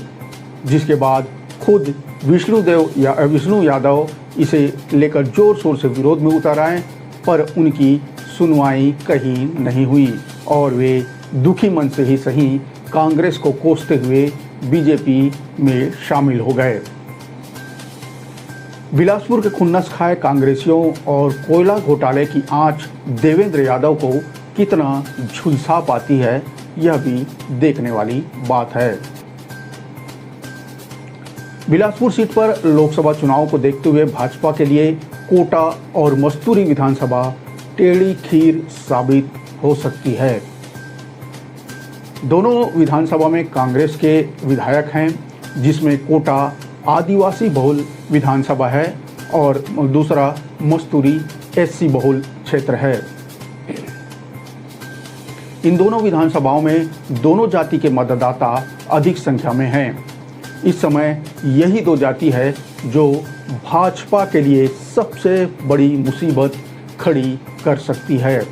जिसके बाद खुद विष्णु यादव इसे लेकर जोर शोर से विरोध में उतर आए, पर उनकी सुनवाई कहीं नहीं हुई और वे दुखी मन से ही सही कांग्रेस को कोसते हुए बीजेपी में शामिल हो गए। बिलासपुर के खुन्नस खाए कांग्रेसियों और कोयला घोटाले की आंच देवेंद्र यादव को कितना झुलसा पाती है, यह भी देखने वाली बात है। बिलासपुर सीट पर लोकसभा चुनाव को देखते हुए भाजपा के लिए कोटा और मस्तूरी विधानसभा टेढ़ी खीर साबित हो सकती है। दोनों विधानसभा में कांग्रेस के विधायक हैं जिसमें कोटा आदिवासी बहुल विधानसभा है और दूसरा मस्तूरी एससी बहुल क्षेत्र है। इन दोनों विधानसभाओं में दोनों जाति के मतदाता अधिक संख्या में हैं। इस समय यही दो जाति है जो भाजपा के लिए सबसे बड़ी मुसीबत खड़ी कर सकती है।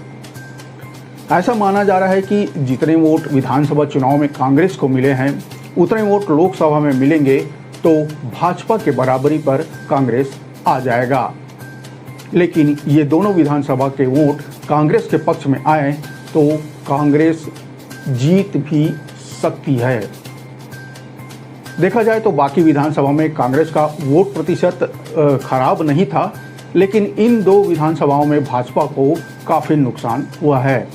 ऐसा माना जा रहा है कि जितने वोट विधानसभा चुनाव में कांग्रेस को मिले हैं उतने वोट लोकसभा में मिलेंगे तो भाजपा के बराबरी पर कांग्रेस आ जाएगा। लेकिन ये दोनों विधानसभा के वोट कांग्रेस के पक्ष में आए तो कांग्रेस जीत भी सकती है। देखा जाए तो बाकी विधानसभा में कांग्रेस का वोट प्रतिशत खराब नहीं था, लेकिन इन दो विधानसभाओं में भाजपा को काफ़ी नुकसान हुआ है।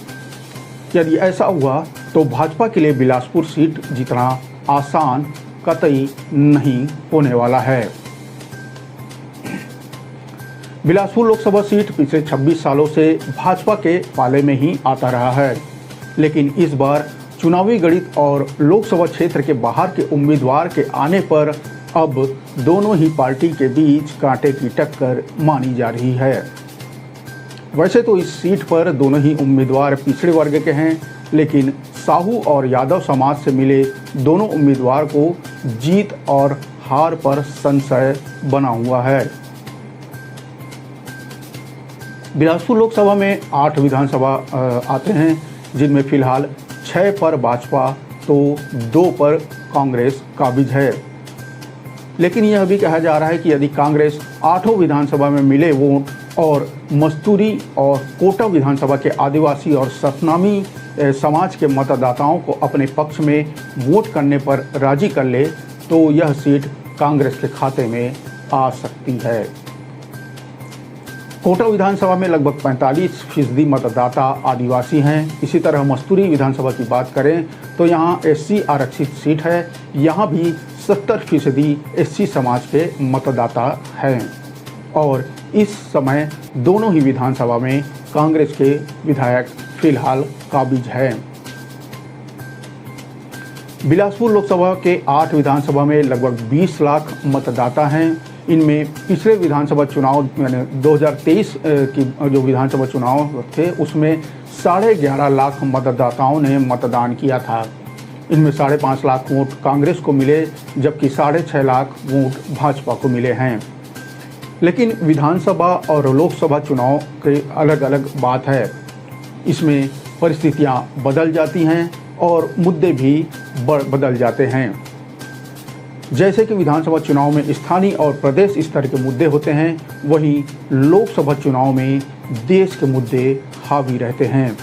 यदि ऐसा हुआ तो भाजपा के लिए बिलासपुर सीट जीतना आसान कतई नहीं होने वाला है। बिलासपुर लोकसभा सीट पिछले 26 सालों से भाजपा के पाले में ही आता रहा है, लेकिन इस बार चुनावी गणित और लोकसभा क्षेत्र के बाहर के उम्मीदवार के आने पर अब दोनों ही पार्टी के बीच कांटे की टक्कर मानी जा रही है। वैसे तो इस सीट पर दोनों ही उम्मीदवार पिछड़े वर्ग के हैं, लेकिन साहू और यादव समाज से मिले दोनों उम्मीदवार को जीत और हार पर संशय बना हुआ है। बिलासपुर लोकसभा में 8 विधानसभा आते हैं, जिनमें फिलहाल 6 पर भाजपा तो 2 पर कांग्रेस काबिज है। लेकिन यह भी कहा जा रहा है कि यदि कांग्रेस 8 विधानसभा में मिले वोट और मस्तूरी और कोटा विधानसभा के आदिवासी और सतनामी समाज के मतदाताओं को अपने पक्ष में वोट करने पर राजी कर ले तो यह सीट कांग्रेस के खाते में आ सकती है। कोटा विधानसभा में लगभग 45% मतदाता आदिवासी हैं। इसी तरह मस्तूरी विधानसभा की बात करें तो यहाँ एससी आरक्षित सीट है। यहाँ भी 70% एससी समाज के मतदाता हैं और इस समय दोनों ही विधानसभा में कांग्रेस के विधायक फिलहाल काबिज हैं। बिलासपुर लोकसभा के 8 विधानसभा में लगभग 20 लाख मतदाता हैं। इनमें पिछले विधानसभा चुनाव यानी 2023 की जो विधानसभा चुनाव थे उसमें 11.5 लाख मतदाताओं ने मतदान किया था। इनमें 5.5 लाख वोट कांग्रेस को मिले, जबकि 6.5 लाख वोट भाजपा को मिले हैं। लेकिन विधानसभा और लोकसभा चुनाव के अलग अलग बात है। इसमें परिस्थितियां बदल जाती हैं और मुद्दे भी बदल जाते हैं। जैसे कि विधानसभा चुनाव में स्थानीय और प्रदेश स्तर के मुद्दे होते हैं, वहीं लोकसभा चुनाव में देश के मुद्दे हावी रहते हैं।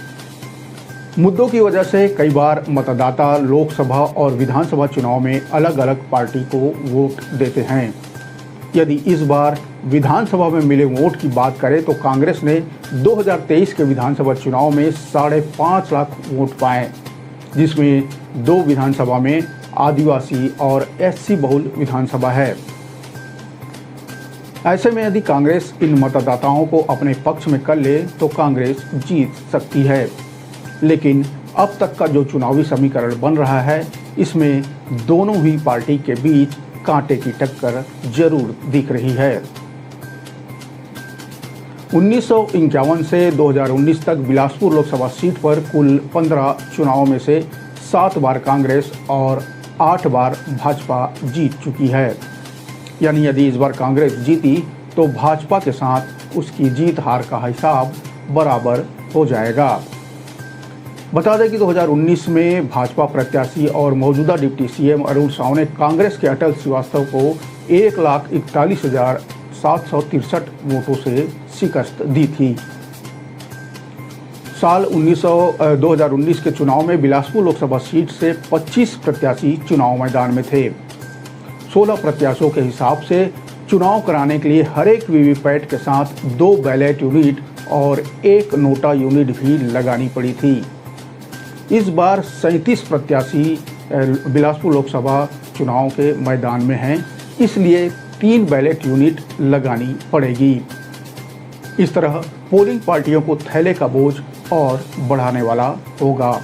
मुद्दों की वजह से कई बार मतदाता लोकसभा और विधानसभा चुनाव में अलग अलग पार्टी को वोट देते हैं। यदि इस बार विधानसभा में मिले वोट की बात करें तो कांग्रेस ने 2023 के विधानसभा चुनाव में 5.5 लाख वोट पाए, जिसमें 2 विधानसभा में आदिवासी और एससी बहुल विधानसभा है। ऐसे में यदि कांग्रेस इन मतदाताओं को अपने पक्ष में कर ले तो कांग्रेस जीत सकती है। लेकिन अब तक का जो चुनावी समीकरण बन रहा है, इसमें दोनों ही पार्टी के बीच कांटे की टक्कर जरूर दिख रही है। 1951 से 2019 तक बिलासपुर लोकसभा सीट पर कुल 15 चुनावों में से 7 बार कांग्रेस और 8 बार भाजपा जीत चुकी है। यानी यदि इस बार कांग्रेस जीती तो भाजपा के साथ उसकी जीत हार का हिसाब बराबर हो जाएगा। बता दें कि 2019 में भाजपा प्रत्याशी और मौजूदा डिप्टी सीएम अरुण साव ने कांग्रेस के अटल श्रीवास्तव को 1,41,763 वोटों से शिकस्त दी थी। साल 2019 के चुनाव में बिलासपुर लोकसभा सीट से 25 प्रत्याशी चुनाव मैदान में थे। 16 प्रत्याशियों के हिसाब से चुनाव कराने के लिए हर एक वीवीपैट के साथ 2 बैलेट यूनिट और 1 नोटा यूनिट भी लगानी पड़ी थी। इस बार 37 प्रत्याशी बिलासपुर लोकसभा चुनाव के मैदान में हैं, इसलिए 3 बैलेट यूनिट लगानी पड़ेगी। इस तरह पोलिंग पार्टियों को थैले का बोझ और बढ़ाने वाला होगा।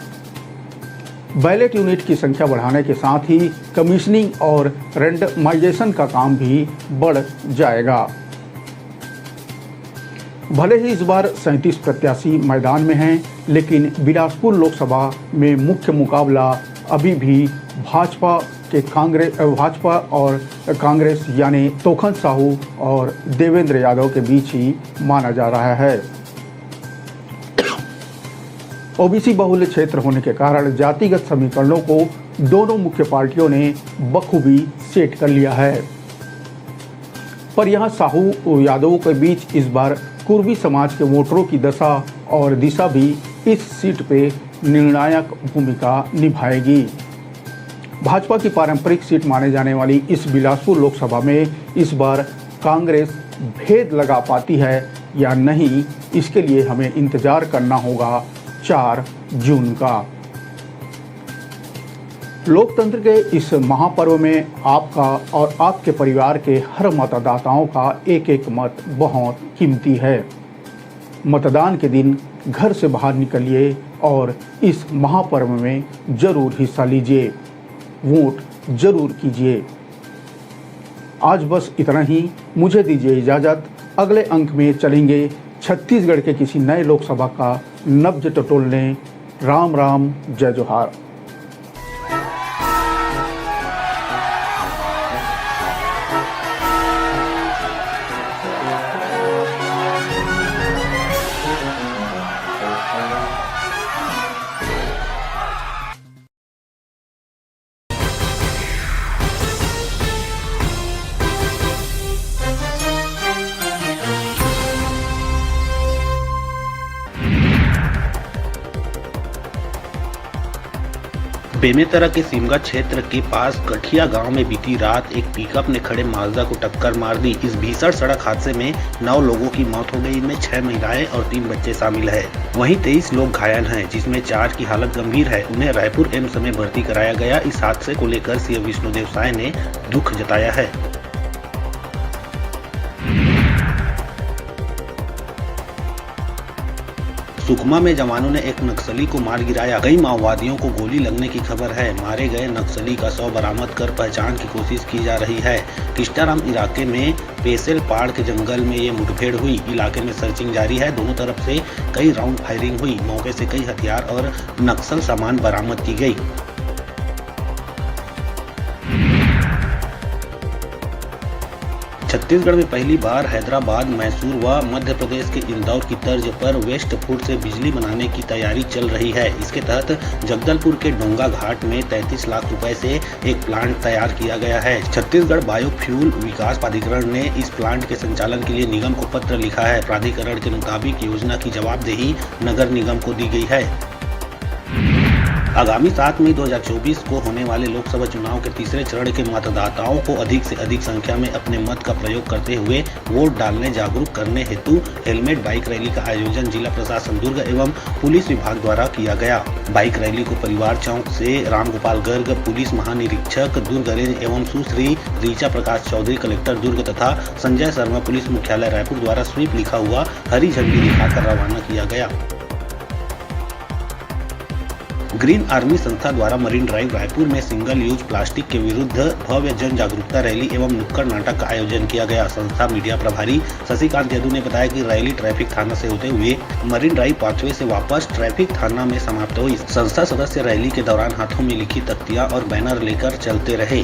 बैलेट यूनिट की संख्या बढ़ाने के साथ ही कमीशनिंग और रैंडमाइजेशन का काम भी बढ़ जाएगा। भले ही इस बार 37 प्रत्याशी मैदान में हैं, लेकिन बिलासपुर लोकसभा में मुख्य मुकाबला अभी भी भाजपा और कांग्रेस यानी तोखन साहू और देवेंद्र यादव के बीच ही माना जा रहा है। ओबीसी बहुल्य क्षेत्र होने के कारण जातिगत समीकरणों को दोनों मुख्य पार्टियों ने बखूबी सेट कर लिया है। पर यहां साहू यादवों के बीच इस बार कुर्मी समाज के वोटरों की दशा और दिशा भी इस सीट पे निर्णायक भूमिका निभाएगी। भाजपा की पारंपरिक सीट माने जाने वाली इस बिलासपुर लोकसभा में इस बार कांग्रेस भेद लगा पाती है या नहीं, इसके लिए हमें इंतजार करना होगा 4 जून का। लोकतंत्र के इस महापर्व में आपका और आपके परिवार के हर मतदाताओं का एक एक मत बहुत कीमती है। मतदान के दिन घर से बाहर निकलिए और इस महापर्व में जरूर हिस्सा लीजिए, वोट जरूर कीजिए। आज बस इतना ही, मुझे दीजिए इजाज़त। अगले अंक में चलेंगे छत्तीसगढ़ के किसी नए लोकसभा का नब्ज टटोलने। राम राम, जय जोहार। बेमेतरा के सिमगा क्षेत्र के पास गठिया गांव में बीती रात एक पिकअप ने खड़े माजदा को टक्कर मार दी। इस भीषण सड़क हादसे में 9 लोगों की मौत हो गई। इनमें 6 महिलाएं और 3 बच्चे शामिल हैं। वहीं 23 लोग घायल हैं, जिसमें 4 की हालत गंभीर है। उन्हें रायपुर एम्स में भर्ती कराया गया। इस हादसे को लेकर सीएम विष्णुदेव साय ने दुख जताया है। सुकमा में जवानों ने एक नक्सली को मार गिराया। कई माओवादियों को गोली लगने की खबर है। मारे गए नक्सली का शव बरामद कर पहचान की कोशिश की जा रही है। किस्टाराम इलाके में पेसेल पहाड़ के जंगल में ये मुठभेड़ हुई। इलाके में सर्चिंग जारी है। दोनों तरफ से कई राउंड फायरिंग हुई। मौके से कई हथियार और नक्सल सामान बरामद की गई। छत्तीसगढ़ में पहली बार हैदराबाद, मैसूर व मध्य प्रदेश के इंदौर की तर्ज पर वेस्ट फूड से बिजली बनाने की तैयारी चल रही है। इसके तहत जगदलपुर के डोंगा घाट में 33 लाख रुपए से एक प्लांट तैयार किया गया है। छत्तीसगढ़ बायोफ्यूल विकास प्राधिकरण ने इस प्लांट के संचालन के लिए निगम को पत्र लिखा है। प्राधिकरण के मुताबिक योजना की जवाबदेही नगर निगम को दी गई है। आगामी 7 मई 2024 को होने वाले लोकसभा चुनाव के तीसरे चरण के मतदाताओं को अधिक से अधिक संख्या में अपने मत का प्रयोग करते हुए वोट डालने जागरूक करने हेतु हेलमेट बाइक रैली का आयोजन जिला प्रशासन दुर्ग एवं पुलिस विभाग द्वारा किया गया। बाइक रैली को परिवार चौक से रामगोपाल गर्ग, पुलिस महानिरीक्षक दुर्ग रेंज एवं सुश्री रीचा प्रकाश चौधरी, कलेक्टर दुर्ग तथा संजय शर्मा, पुलिस मुख्यालय रायपुर द्वारा स्वीप लिखा हुआ हरी झंडी दिखाकर रवाना किया गया। ग्रीन आर्मी संस्था द्वारा मरीन ड्राइव रायपुर में सिंगल यूज प्लास्टिक के विरुद्ध भव्य जन जागरूकता रैली एवं नुक्कड़ नाटक का आयोजन किया गया। संस्था मीडिया प्रभारी शशिकांत यदु ने बताया कि रैली ट्रैफिक थाना से होते हुए मरीन ड्राइव पाथवे से वापस ट्रैफिक थाना में समाप्त हुई। संस्था सदस्य रैली के दौरान हाथों में लिखी तख्तियां और बैनर लेकर चलते रहे।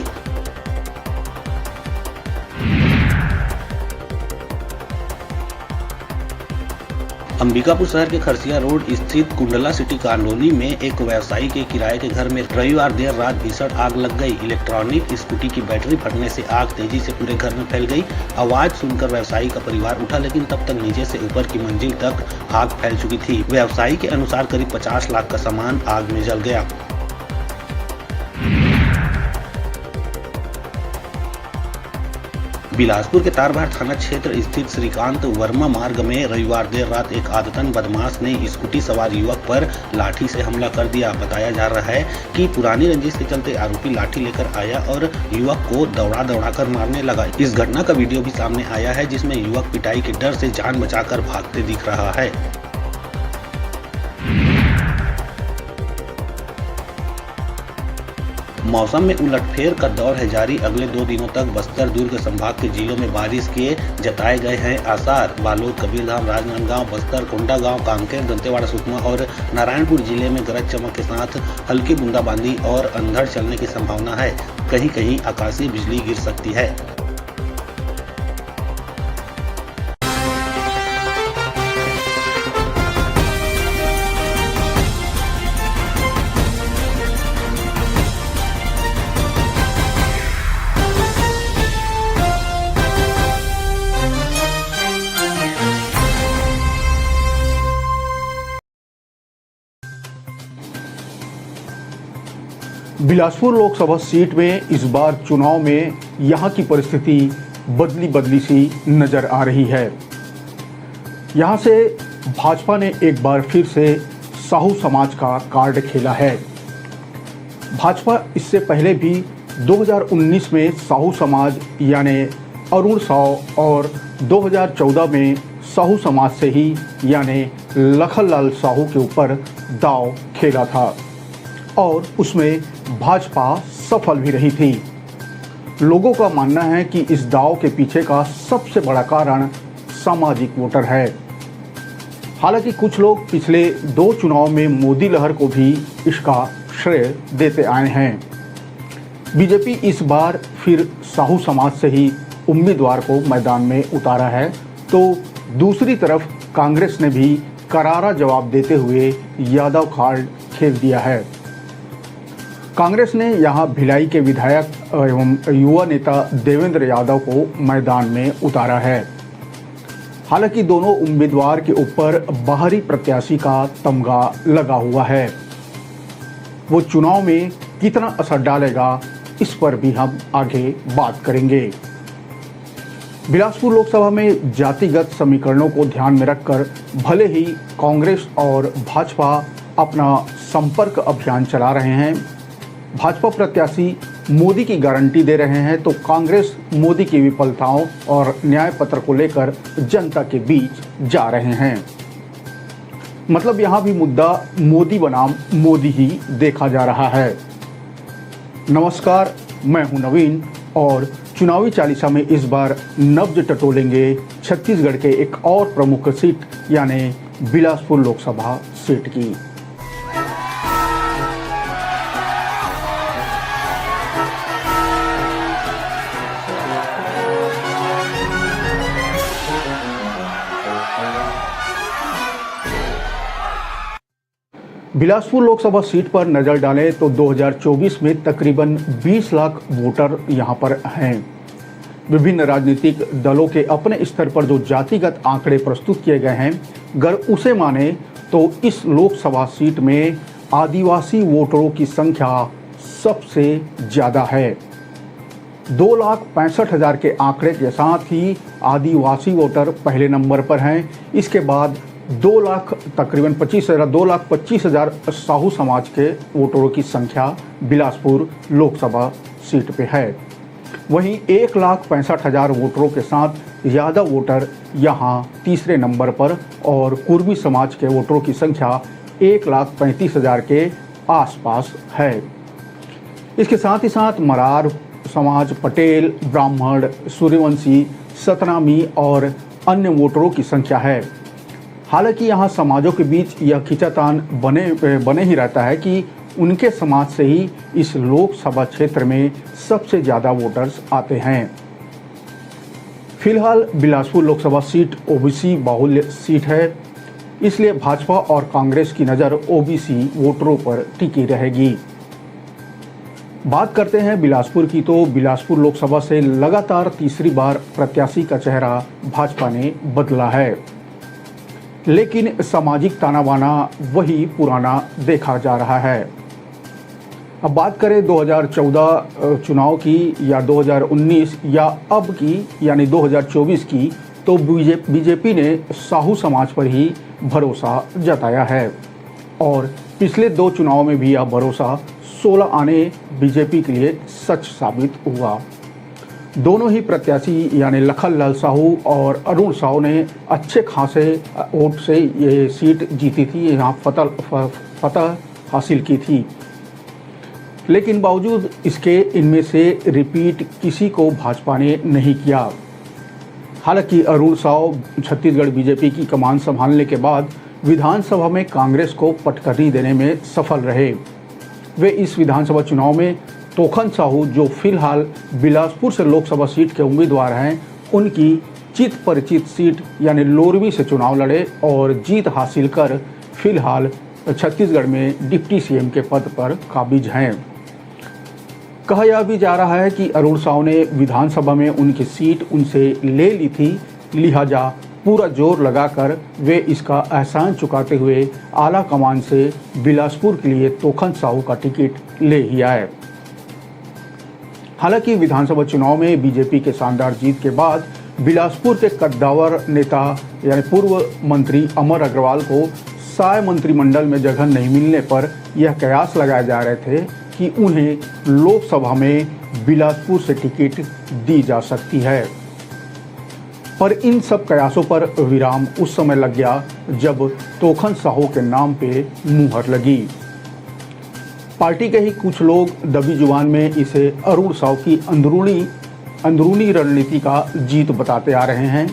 अंबिकापुर शहर के खरसिया रोड स्थित कुंडला सिटी कॉलोनी में एक व्यवसायी के किराए के घर में रविवार देर रात भीषण आग लग गई। इलेक्ट्रॉनिक स्कूटी की बैटरी फटने से आग तेजी से पूरे घर में फैल गई। आवाज सुनकर व्यवसायी का परिवार उठा, लेकिन तब तक नीचे से ऊपर की मंजिल तक आग फैल चुकी थी। व्यवसायी के अनुसार करीब 50 लाख का सामान आग में जल गया। बिलासपुर के तारभार थाना क्षेत्र स्थित श्रीकांत वर्मा मार्ग में रविवार देर रात एक आदतन बदमाश ने स्कूटी सवार युवक पर लाठी से हमला कर दिया। बताया जा रहा है कि पुरानी रंजिश के चलते आरोपी लाठी लेकर आया और युवक को दौड़ा कर मारने लगा। इस घटना का वीडियो भी सामने आया है, जिसमें युवक पिटाई के डर से जान बचाकर भागते दिख रहा है। मौसम में उलटफेर का दौर है जारी। अगले 2 दिनों तक बस्तर दुर्ग संभाग के जिलों में बारिश के जताए गए हैं आसार। बालोद, कबीरधाम, राजनांदगांव, बस्तर, कोंडागांव, कांकेर, दंतेवाड़ा, सुकमा और नारायणपुर जिले में गरज चमक के साथ हल्की बूंदाबांदी और अंधड़ चलने की संभावना है। कहीं कहीं आकाशीय बिजली गिर सकती है। बिलासपुर लोकसभा सीट में इस बार चुनाव में यहां की परिस्थिति बदली बदली सी नजर आ रही है। यहां से भाजपा ने एक बार फिर से साहू समाज का कार्ड खेला है। भाजपा इससे पहले भी 2019 में साहू समाज यानी अरुण साव और 2014 में साहू समाज से ही यानी लखनलाल साहू के ऊपर दांव खेला था और उसमें भाजपा सफल भी रही थी। लोगों का मानना है कि इस दांव के पीछे का सबसे बड़ा कारण सामाजिक वोटर है। हालांकि कुछ लोग पिछले 2 चुनाव में मोदी लहर को भी इसका श्रेय देते आए हैं। बीजेपी इस बार फिर साहू समाज से ही उम्मीदवार को मैदान में उतारा है, तो दूसरी तरफ कांग्रेस ने भी करारा जवाब देते हुए यादव कार्ड खेल दिया है। कांग्रेस ने यहां भिलाई के विधायक एवं युवा नेता देवेंद्र यादव को मैदान में उतारा है। हालांकि दोनों उम्मीदवार के ऊपर बाहरी प्रत्याशी का तमगा लगा हुआ है। वो चुनाव में कितना असर डालेगा इस पर भी हम आगे बात करेंगे। बिलासपुर लोकसभा में जातिगत समीकरणों को ध्यान में रखकर भले ही कांग्रेस और भाजपा अपना संपर्क अभियान चला रहे हैं, भाजपा प्रत्याशी मोदी की गारंटी दे रहे हैं, तो कांग्रेस मोदी की विफलताओं और न्याय पत्र को लेकर जनता के बीच जा रहे हैं। मतलब यहां भी मुद्दा मोदी बनाम मोदी ही देखा जा रहा है। नमस्कार, मैं हूं नवीन और चुनावी चालीसा में इस बार नब्ज टटोलेंगे छत्तीसगढ़ के एक और प्रमुख सीट यानी बिलासपुर लोकसभा सीट की। बिलासपुर लोकसभा सीट पर नजर डालें तो 2024 में तकरीबन 20 लाख वोटर यहां पर हैं। विभिन्न राजनीतिक दलों के अपने स्तर पर जो जातिगत आंकड़े प्रस्तुत किए गए हैं, अगर उसे माने तो इस लोकसभा सीट में आदिवासी वोटरों की संख्या सबसे ज़्यादा है। 2,65,000 के आंकड़े के साथ ही आदिवासी वोटर पहले नंबर पर हैं। इसके बाद 2,25,000 साहू समाज के वोटरों की संख्या बिलासपुर लोकसभा सीट पे है। वहीं 1,65,000 वोटरों के साथ यादव वोटर यहां तीसरे नंबर पर और कुर्मी समाज के वोटरों की संख्या 1,35,000 के आसपास है। इसके साथ ही साथ मरार समाज, पटेल, ब्राह्मण, सूर्यवंशी, सतनामी और अन्य वोटरों की संख्या है। हालांकि यहाँ समाजों के बीच यह खींचातान बने ही रहता है कि उनके समाज से ही इस लोकसभा क्षेत्र में सबसे ज़्यादा वोटर्स आते हैं। फिलहाल बिलासपुर लोकसभा सीट ओबीसी बाहुल्य सीट है, इसलिए भाजपा और कांग्रेस की नज़र ओबीसी वोटरों पर टिकी रहेगी। बात करते हैं बिलासपुर की, तो बिलासपुर लोकसभा से लगातार तीसरी बार प्रत्याशी का चेहरा भाजपा ने बदला है, लेकिन सामाजिक ताना बाना वही पुराना देखा जा रहा है। अब बात करें 2014 चुनाव की या 2019 या अब की यानी 2024 की, तो बीजेपी ने साहू समाज पर ही भरोसा जताया है और पिछले 2 चुनाव में भी यह भरोसा 16 आने बीजेपी के लिए सच साबित हुआ। दोनों ही प्रत्याशी यानी लखनलाल साहू और अरुण साहू ने अच्छे खासे वोट से ये सीट जीती थी, यहाँ फतह हासिल की थी। लेकिन बावजूद इसके इनमें से रिपीट किसी को भाजपा ने नहीं किया। हालांकि अरुण साव छत्तीसगढ़ बीजेपी की कमान संभालने के बाद विधानसभा में कांग्रेस को पटखनी देने में सफल रहे। वे इस विधानसभा चुनाव में तोखन साहू, जो फिलहाल बिलासपुर से लोकसभा सीट के उम्मीदवार हैं, उनकी चित परिचित सीट यानी लोरवी से चुनाव लड़े और जीत हासिल कर फिलहाल छत्तीसगढ़ में डिप्टी सीएम के पद पर काबिज हैं। कहा यह भी जा रहा है कि अरुण साव ने विधानसभा में उनकी सीट उनसे ले ली थी, लिहाजा पूरा जोर लगाकर वे इसका एहसान चुकाते हुए आला कमान से बिलासपुर के लिए तोखन साहू का टिकट ले ही आए। हालांकि विधानसभा चुनाव में बीजेपी के शानदार जीत के बाद बिलासपुर के कद्दावर नेता यानी पूर्व मंत्री अमर अग्रवाल को साय मंत्रिमंडल में जगह नहीं मिलने पर यह कयास लगाए जा रहे थे कि उन्हें लोकसभा में बिलासपुर से टिकट दी जा सकती है। पर इन सब कयासों पर विराम उस समय लग गया जब तोखन साहू के नाम पे मुहर लगी। पार्टी के ही कुछ लोग दबी जुबान में इसे अरुण साहू की अंदरूनी रणनीति का जीत बताते आ रहे हैं।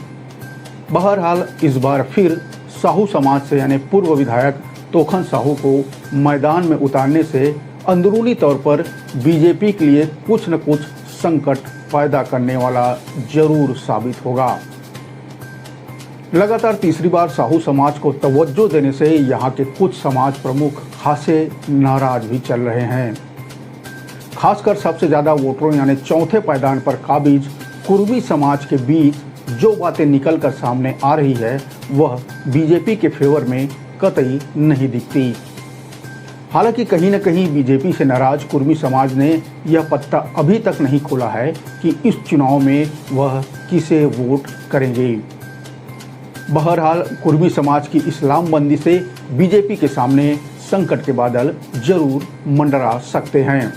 बहरहाल इस बार फिर साहू समाज से यानी पूर्व विधायक तोखन साहू को मैदान में उतारने से अंदरूनी तौर पर बीजेपी के लिए कुछ न कुछ संकट पैदा करने वाला जरूर साबित होगा। लगातार तीसरी बार साहू समाज को तवज्जो देने से यहाँ के कुछ समाज प्रमुख खासे नाराज भी चल रहे हैं। खासकर सबसे ज़्यादा वोटरों यानी चौथे पायदान पर काबिज कुर्मी समाज के बीच जो बातें निकल कर सामने आ रही है वह बीजेपी के फेवर में कतई नहीं दिखती। हालांकि कहीं न कहीं बीजेपी से नाराज कुर्मी समाज ने यह पत्ता अभी तक नहीं खोला है कि इस चुनाव में वह किसे वोट करेंगे। बहरहाल कुर्मी समाज की इस्लाम बंदी से बीजेपी के सामने संकट के बादल जरूर मंडरा सकते हैं।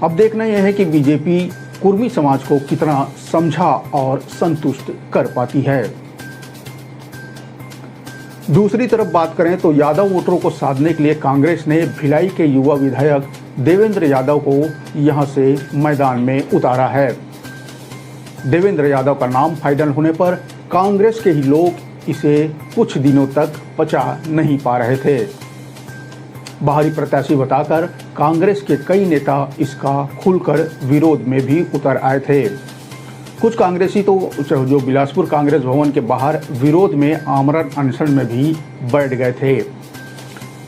अब देखना यह है कि बीजेपी कुर्मी समाज को कितना समझा और संतुष्ट कर पाती है। दूसरी तरफ बात करें तो यादव वोटरों को साधने के लिए कांग्रेस ने भिलाई के युवा विधायक देवेंद्र यादव को यहां से मैदान में उतारा है। देवेंद्र यादव का नाम फाइनल होने पर कांग्रेस के ही लोग इसे कुछ दिनों तक पचा नहीं पा रहे थे। बाहरी प्रत्याशी बताकर कांग्रेस के कई नेता इसका खुलकर विरोध में भी उतर आए थे। कुछ कांग्रेसी तो जो बिलासपुर कांग्रेस भवन के बाहर विरोध में आमरण अनशन में भी बैठ गए थे।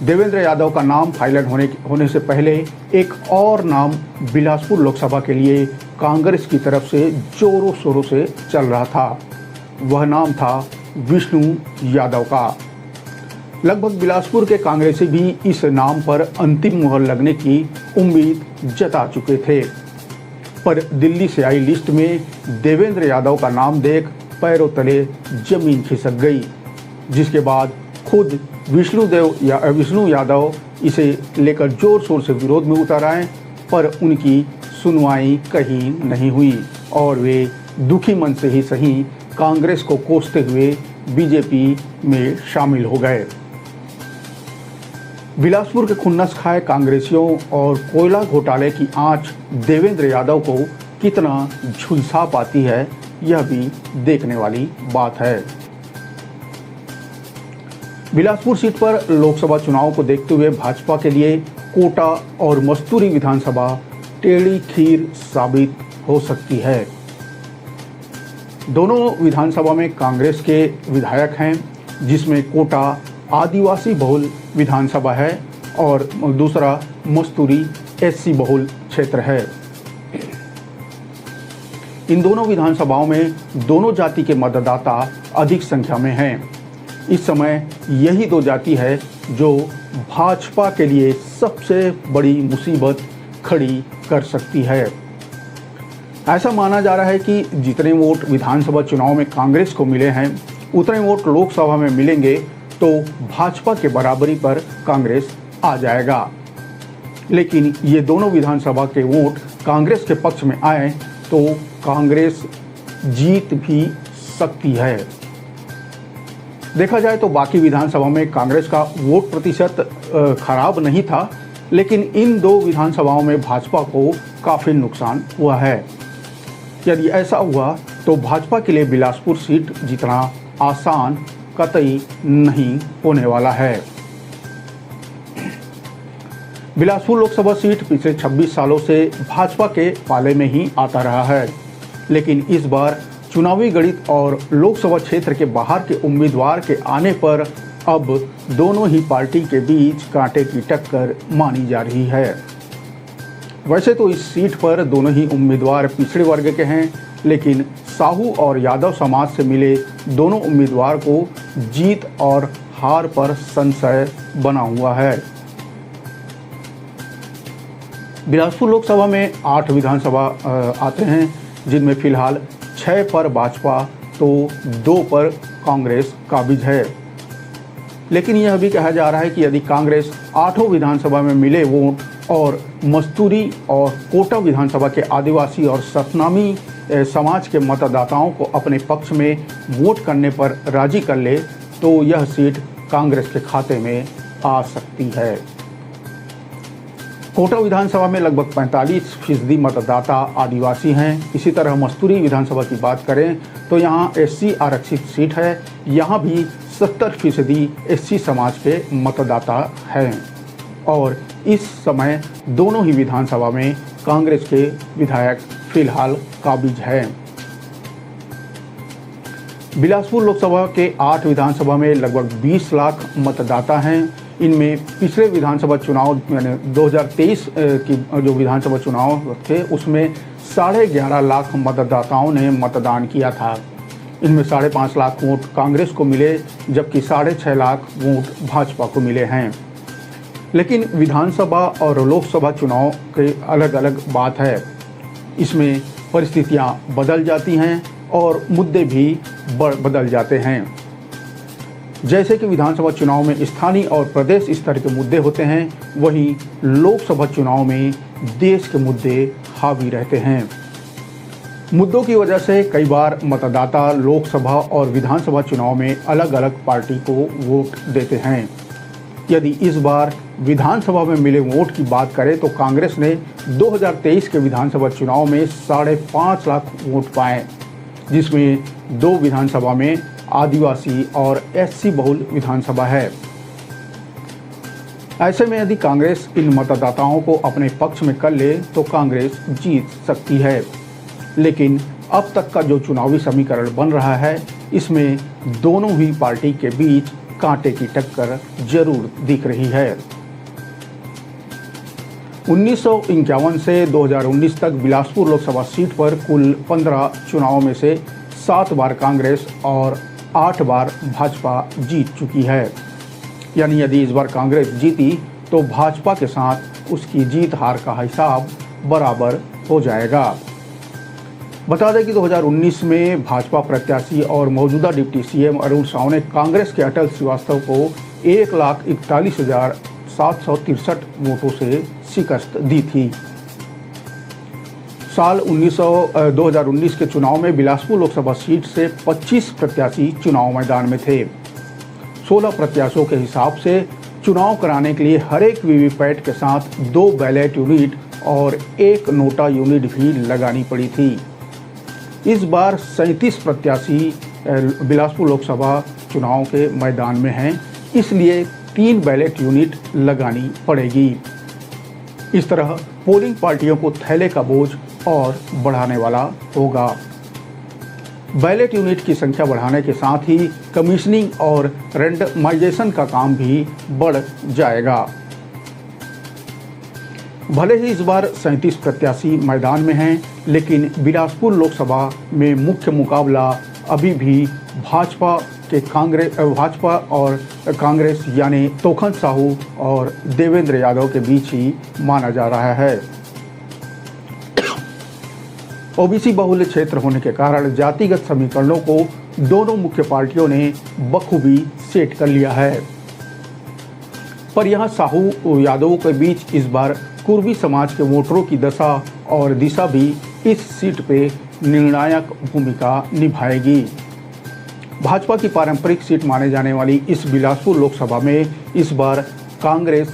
देवेंद्र यादव का नाम फाइनल होने से पहले एक और नाम बिलासपुर लोकसभा के लिए कांग्रेस की तरफ से जोरों शोरों से चल रहा था। वह नाम था विष्णु यादव का। लगभग बिलासपुर के कांग्रेसी भी इस नाम पर अंतिम मुहर लगने की उम्मीद जता चुके थे, पर दिल्ली से आई लिस्ट में देवेंद्र यादव का नाम देख पैरों तले जमीन खिसक गई, जिसके बाद खुद विष्णु यादव इसे लेकर जोर शोर से विरोध में उतर आए, पर उनकी सुनवाई कहीं नहीं हुई और वे दुखी मन से ही सही कांग्रेस को कोसते हुए बीजेपी में शामिल हो गए। बिलासपुर के खुन्नस खाए कांग्रेसियों और कोयला घोटाले की आंच देवेंद्र यादव को कितना झुलसा पाती है, यह भी देखने वाली बात है। बिलासपुर सीट पर लोकसभा चुनाव को देखते हुए भाजपा के लिए कोटा और मस्तूरी विधानसभा टेढ़ी खीर साबित हो सकती है। दोनों विधानसभा में कांग्रेस के विधायक हैं, जिसमें कोटा आदिवासी बहुल विधानसभा है और दूसरा मस्तूरी एससी बहुल क्षेत्र है। इन दोनों विधानसभाओं में दोनों जाति के मतदाता अधिक संख्या में हैं। इस समय यही दो जाति है जो भाजपा के लिए सबसे बड़ी मुसीबत खड़ी कर सकती है। ऐसा माना जा रहा है कि जितने वोट विधानसभा चुनाव में कांग्रेस को मिले हैं, उतने वोट लोकसभा में मिलेंगे तो भाजपा के बराबरी पर कांग्रेस आ जाएगा। लेकिन ये दोनों विधानसभा के वोट कांग्रेस के पक्ष में आए तो कांग्रेस जीत भी सकती है। देखा जाए तो बाकी विधानसभा में कांग्रेस का वोट प्रतिशत खराब नहीं था, लेकिन इन दो विधानसभाओं में भाजपा को काफ़ी नुकसान हुआ है। यदि ऐसा हुआ तो भाजपा के लिए बिलासपुर सीट जीतना आसान कतई नहीं होने वाला है। बिलासपुर लोकसभा सीट पिछले 26 सालों से भाजपा के पाले में ही आता रहा है, लेकिन इस बार चुनावी गणित और लोकसभा क्षेत्र के बाहर के उम्मीदवार के आने पर अब दोनों ही पार्टी के बीच कांटे की टक्कर मानी जा रही है। वैसे तो इस सीट पर दोनों ही उम्मीदवार पिछड़े वर्ग के हैं, लेकिन साहू और यादव समाज से मिले दोनों उम्मीदवार को जीत और हार पर संशय बना हुआ है। बिलासपुर लोकसभा में 8 विधानसभा आते हैं, जिनमें फिलहाल 6 पर भाजपा तो 2 पर कांग्रेस काबिज है। लेकिन यह भी कहा जा रहा है कि यदि कांग्रेस 8 विधानसभा में मिले वोट और मस्तूरी और कोटा विधानसभा के आदिवासी और सतनामी समाज के मतदाताओं को अपने पक्ष में वोट करने पर राजी कर ले तो यह सीट कांग्रेस के खाते में आ सकती है। कोटा विधानसभा में लगभग 45% मतदाता आदिवासी हैं। इसी तरह मस्तूरी विधानसभा की बात करें तो यहाँ SC आरक्षित सीट है, यहाँ भी 70% SC समाज के मतदाता हैं और इस समय दोनों ही विधानसभा में कांग्रेस के विधायक फिलहाल काबिज हैं। बिलासपुर लोकसभा के 8 विधानसभा में लगभग 20 लाख मतदाता हैं। इनमें पिछले विधानसभा चुनाव यानी 2023 की जो विधानसभा चुनाव थे उसमें 11.5 लाख मतदाताओं ने मतदान किया था। इनमें 5.5 लाख वोट कांग्रेस को मिले, जबकि 6.5 लाख वोट भाजपा को मिले हैं। लेकिन विधानसभा और लोकसभा चुनाव के अलग अलग बात है, इसमें परिस्थितियां बदल जाती हैं और मुद्दे भी बदल जाते हैं। जैसे कि विधानसभा चुनाव में स्थानीय और प्रदेश स्तर के मुद्दे होते हैं, वहीं लोकसभा चुनाव में देश के मुद्दे हावी रहते हैं। मुद्दों की वजह से कई बार मतदाता लोकसभा और विधानसभा चुनाव में अलग अलग पार्टी को वोट देते हैं। यदि इस बार विधानसभा में मिले वोट की बात करें तो कांग्रेस ने 2023 के विधानसभा चुनाव में 5.5 लाख वोट पाए, जिसमें 2 विधानसभा में आदिवासी और SC बहुल विधानसभा है। ऐसे में यदि कांग्रेस इन मतदाताओं को अपने पक्ष में कर ले तो कांग्रेस जीत सकती है। लेकिन अब तक का जो चुनावी समीकरण बन रहा है, इसमें दोनों ही पार्टी के बीच कांटे की टक्कर जरूर दिख रही है। 1951 से 2019 तक बिलासपुर लोकसभा सीट पर कुल 15 चुनावों में से 7 बार कांग्रेस और 8 बार भाजपा जीत चुकी है। यानी यदि इस बार कांग्रेस जीती तो भाजपा के साथ उसकी जीत हार का हिसाब बराबर हो जाएगा। बता दें कि 2019 में भाजपा प्रत्याशी और मौजूदा डिप्टी CM अरुण साव ने कांग्रेस के अटल श्रीवास्तव को 1,41,763 वोटों से शिकस्त दी थी। साल 2019 के चुनाव में बिलासपुर लोकसभा सीट से 25 प्रत्याशी चुनाव मैदान में थे। 16 प्रत्याशियों के हिसाब से चुनाव कराने के लिए हर एक वीवीपैट के साथ 2 बैलेट यूनिट और 1 नोटा यूनिट भी लगानी पड़ी थी। इस बार 37 प्रत्याशी बिलासपुर लोकसभा चुनाव के मैदान में हैं, इसलिए 3 बैलेट यूनिट लगानी पड़ेगी। इस तरह पोलिंग पार्टियों को थैले का बोझ और बढ़ाने वाला होगा। बैलेट यूनिट की संख्या बढ़ाने के साथ ही कमीशनिंग और रेंडमाइजेशन का काम भी बढ़ जाएगा। भले ही इस बार 37 प्रत्याशी मैदान में हैं, लेकिन बिलासपुर लोकसभा में मुख्य मुकाबला अभी भी भाजपा और कांग्रेस यानी तोखन साहू और देवेंद्र यादव के बीच ही माना जा रहा है। ओबीसी बहुल क्षेत्र होने के कारण जातिगत समीकरणों को दोनों मुख्य पार्टियों ने बखूबी सेट कर लिया है। पर यहाँ साहू यादवों के बीच इस बार कुर्मी समाज के वोटरों की दशा और दिशा भी इस सीट पे निर्णायक भूमिका निभाएगी। भाजपा की पारंपरिक सीट माने जाने वाली इस बिलासपुर लोकसभा में इस बार कांग्रेस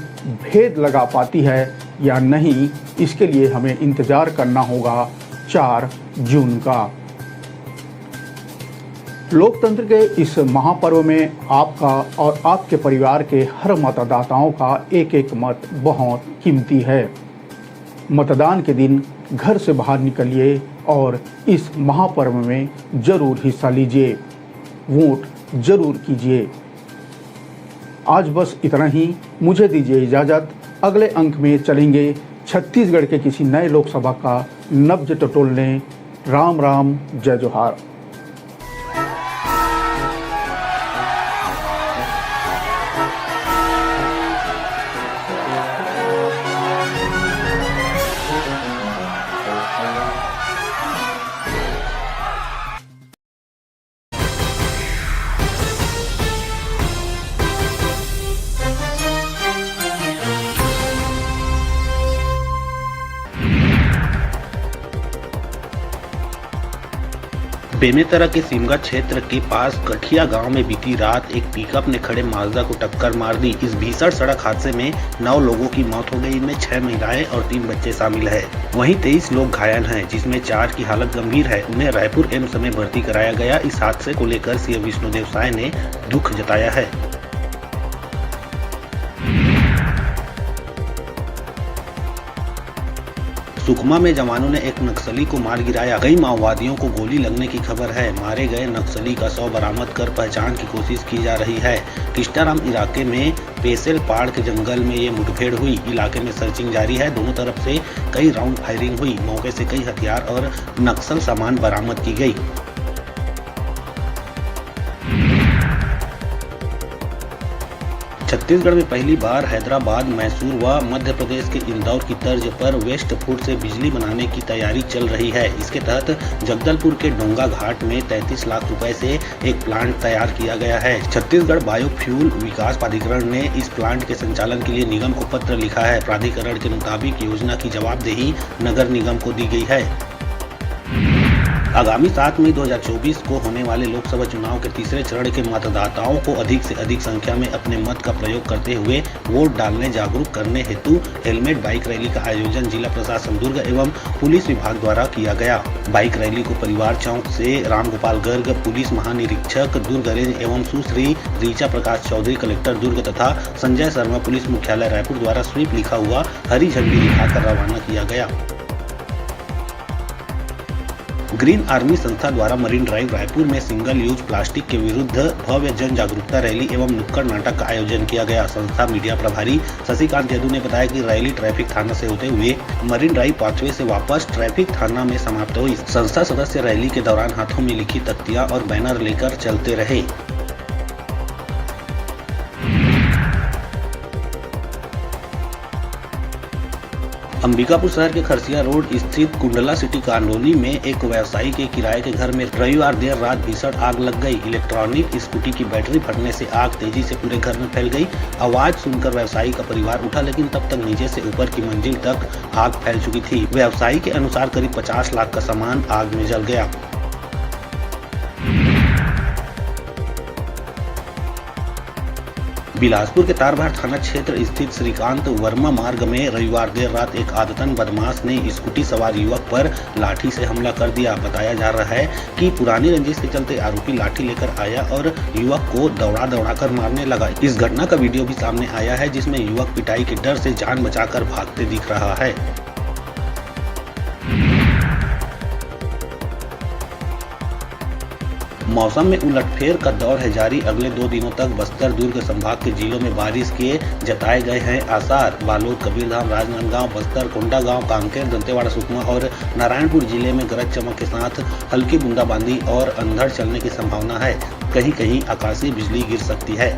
भेद लगा पाती है या नहीं, इसके लिए हमें इंतजार करना होगा 4 जून का। लोकतंत्र के इस महापर्व में आपका और आपके परिवार के हर मतदाताओं का एक एक मत बहुत कीमती है। मतदान के दिन घर से बाहर निकलिए और इस महापर्व में जरूर हिस्सा लीजिए, वोट जरूर कीजिए। आज बस इतना ही, मुझे दीजिए इजाज़त। अगले अंक में चलेंगे छत्तीसगढ़ के किसी नए लोकसभा का नब्ज टटोलने। राम राम, जय जोहार। बेमेतरा के सिमगा क्षेत्र के पास गठिया गांव में बीती रात एक पिकअप ने खड़े माजदा को टक्कर मार दी। इस भीषण सड़क हादसे में 9 लोगों की मौत हो गई। इनमें 6 महिलाएं और 3 बच्चे शामिल हैं। वहीं 23 लोग घायल हैं, जिसमें 4 की हालत गंभीर है। उन्हें रायपुर एम्स में भर्ती कराया गया। इस हादसे को लेकर सीएम विष्णुदेव साय ने दुख जताया है। सुकमा में जवानों ने एक नक्सली को मार गिराया। कई माओवादियों को गोली लगने की खबर है। मारे गए नक्सली का शव बरामद कर पहचान की कोशिश की जा रही है। किस्टाराम इलाके में पेसेल पहाड़ के जंगल में ये मुठभेड़ हुई। इलाके में सर्चिंग जारी है। दोनों तरफ से कई राउंड फायरिंग हुई। मौके से कई हथियार और नक्सल सामान बरामद की गई। छत्तीसगढ़ में पहली बार हैदराबाद, मैसूर व मध्य प्रदेश के इंदौर की तर्ज पर वेस्ट फूड से बिजली बनाने की तैयारी चल रही है। इसके तहत जगदलपुर के डोंगा घाट में 33 लाख रुपए से एक प्लांट तैयार किया गया है। छत्तीसगढ़ बायोफ्यूल विकास प्राधिकरण ने इस प्लांट के संचालन के लिए निगम को पत्र लिखा है। प्राधिकरण के मुताबिक योजना की जवाबदेही नगर निगम को दी गई है। आगामी 7 मई 2024 को होने वाले लोकसभा चुनाव के तीसरे चरण के मतदाताओं को अधिक से अधिक संख्या में अपने मत का प्रयोग करते हुए वोट डालने जागरूक करने हेतु हेलमेट बाइक रैली का आयोजन जिला प्रशासन दुर्ग एवं पुलिस विभाग द्वारा किया गया। बाइक रैली को परिवार चौक से रामगोपाल गर्ग, पुलिस महानिरीक्षक दुर्ग रेंज एवं सुश्री रीचा प्रकाश चौधरी, कलेक्टर दुर्ग तथा संजय शर्मा, पुलिस मुख्यालय रायपुर द्वारा स्वीप लिखा हुआ हरी झंडी दिखाकर रवाना किया गया। ग्रीन आर्मी संस्था द्वारा मरीन ड्राइव रायपुर में सिंगल यूज प्लास्टिक के विरुद्ध भव्य जन जागरूकता रैली एवं नुक्कड़ नाटक का आयोजन किया गया। संस्था मीडिया प्रभारी शशिकांत यदु ने बताया कि रैली ट्रैफिक थाना से होते हुए मरीन ड्राइव पाथवे से वापस ट्रैफिक थाना में समाप्त हुई। संस्था सदस्य रैली के दौरान हाथों में लिखी तख्तियां और बैनर लेकर चलते रहे। अंबिकापुर शहर के खरसिया रोड स्थित कुंडला सिटी कॉलोनी में एक व्यवसायी के किराए के घर में रविवार देर रात भीषण आग लग गई। इलेक्ट्रॉनिक स्कूटी की बैटरी फटने से आग तेजी से पूरे घर में फैल गई। आवाज सुनकर व्यवसायी का परिवार उठा, लेकिन तब तक नीचे से ऊपर की मंजिल तक आग फैल चुकी थी। व्यवसायी के अनुसार करीब 50 लाख का सामान आग में जल गया। बिलासपुर के तारभार थाना क्षेत्र स्थित श्रीकांत वर्मा मार्ग में रविवार देर रात एक आदतन बदमाश ने स्कूटी सवार युवक पर लाठी से हमला कर दिया। बताया जा रहा है कि पुरानी रंजिश के चलते आरोपी लाठी लेकर आया और युवक को दौड़ा कर मारने लगा। इस घटना का वीडियो भी सामने आया है, जिसमें युवक पिटाई के डर से जान बचाकर भागते दिख रहा है। मौसम में उलटफेर का दौर है जारी। अगले 2 दिनों तक बस्तर, दुर्ग संभाग के जिलों में बारिश के जताए गए हैं आसार। बालोद, कबीरधाम, राजनांदगांव, बस्तर, कोंडागांव, कांकेर, दंतेवाड़ा, सुकमा और नारायणपुर जिले में गरज चमक के साथ हल्की बूंदाबांदी और अंधड़ चलने की संभावना है। कहीं कहीं आकाशीय बिजली गिर सकती है।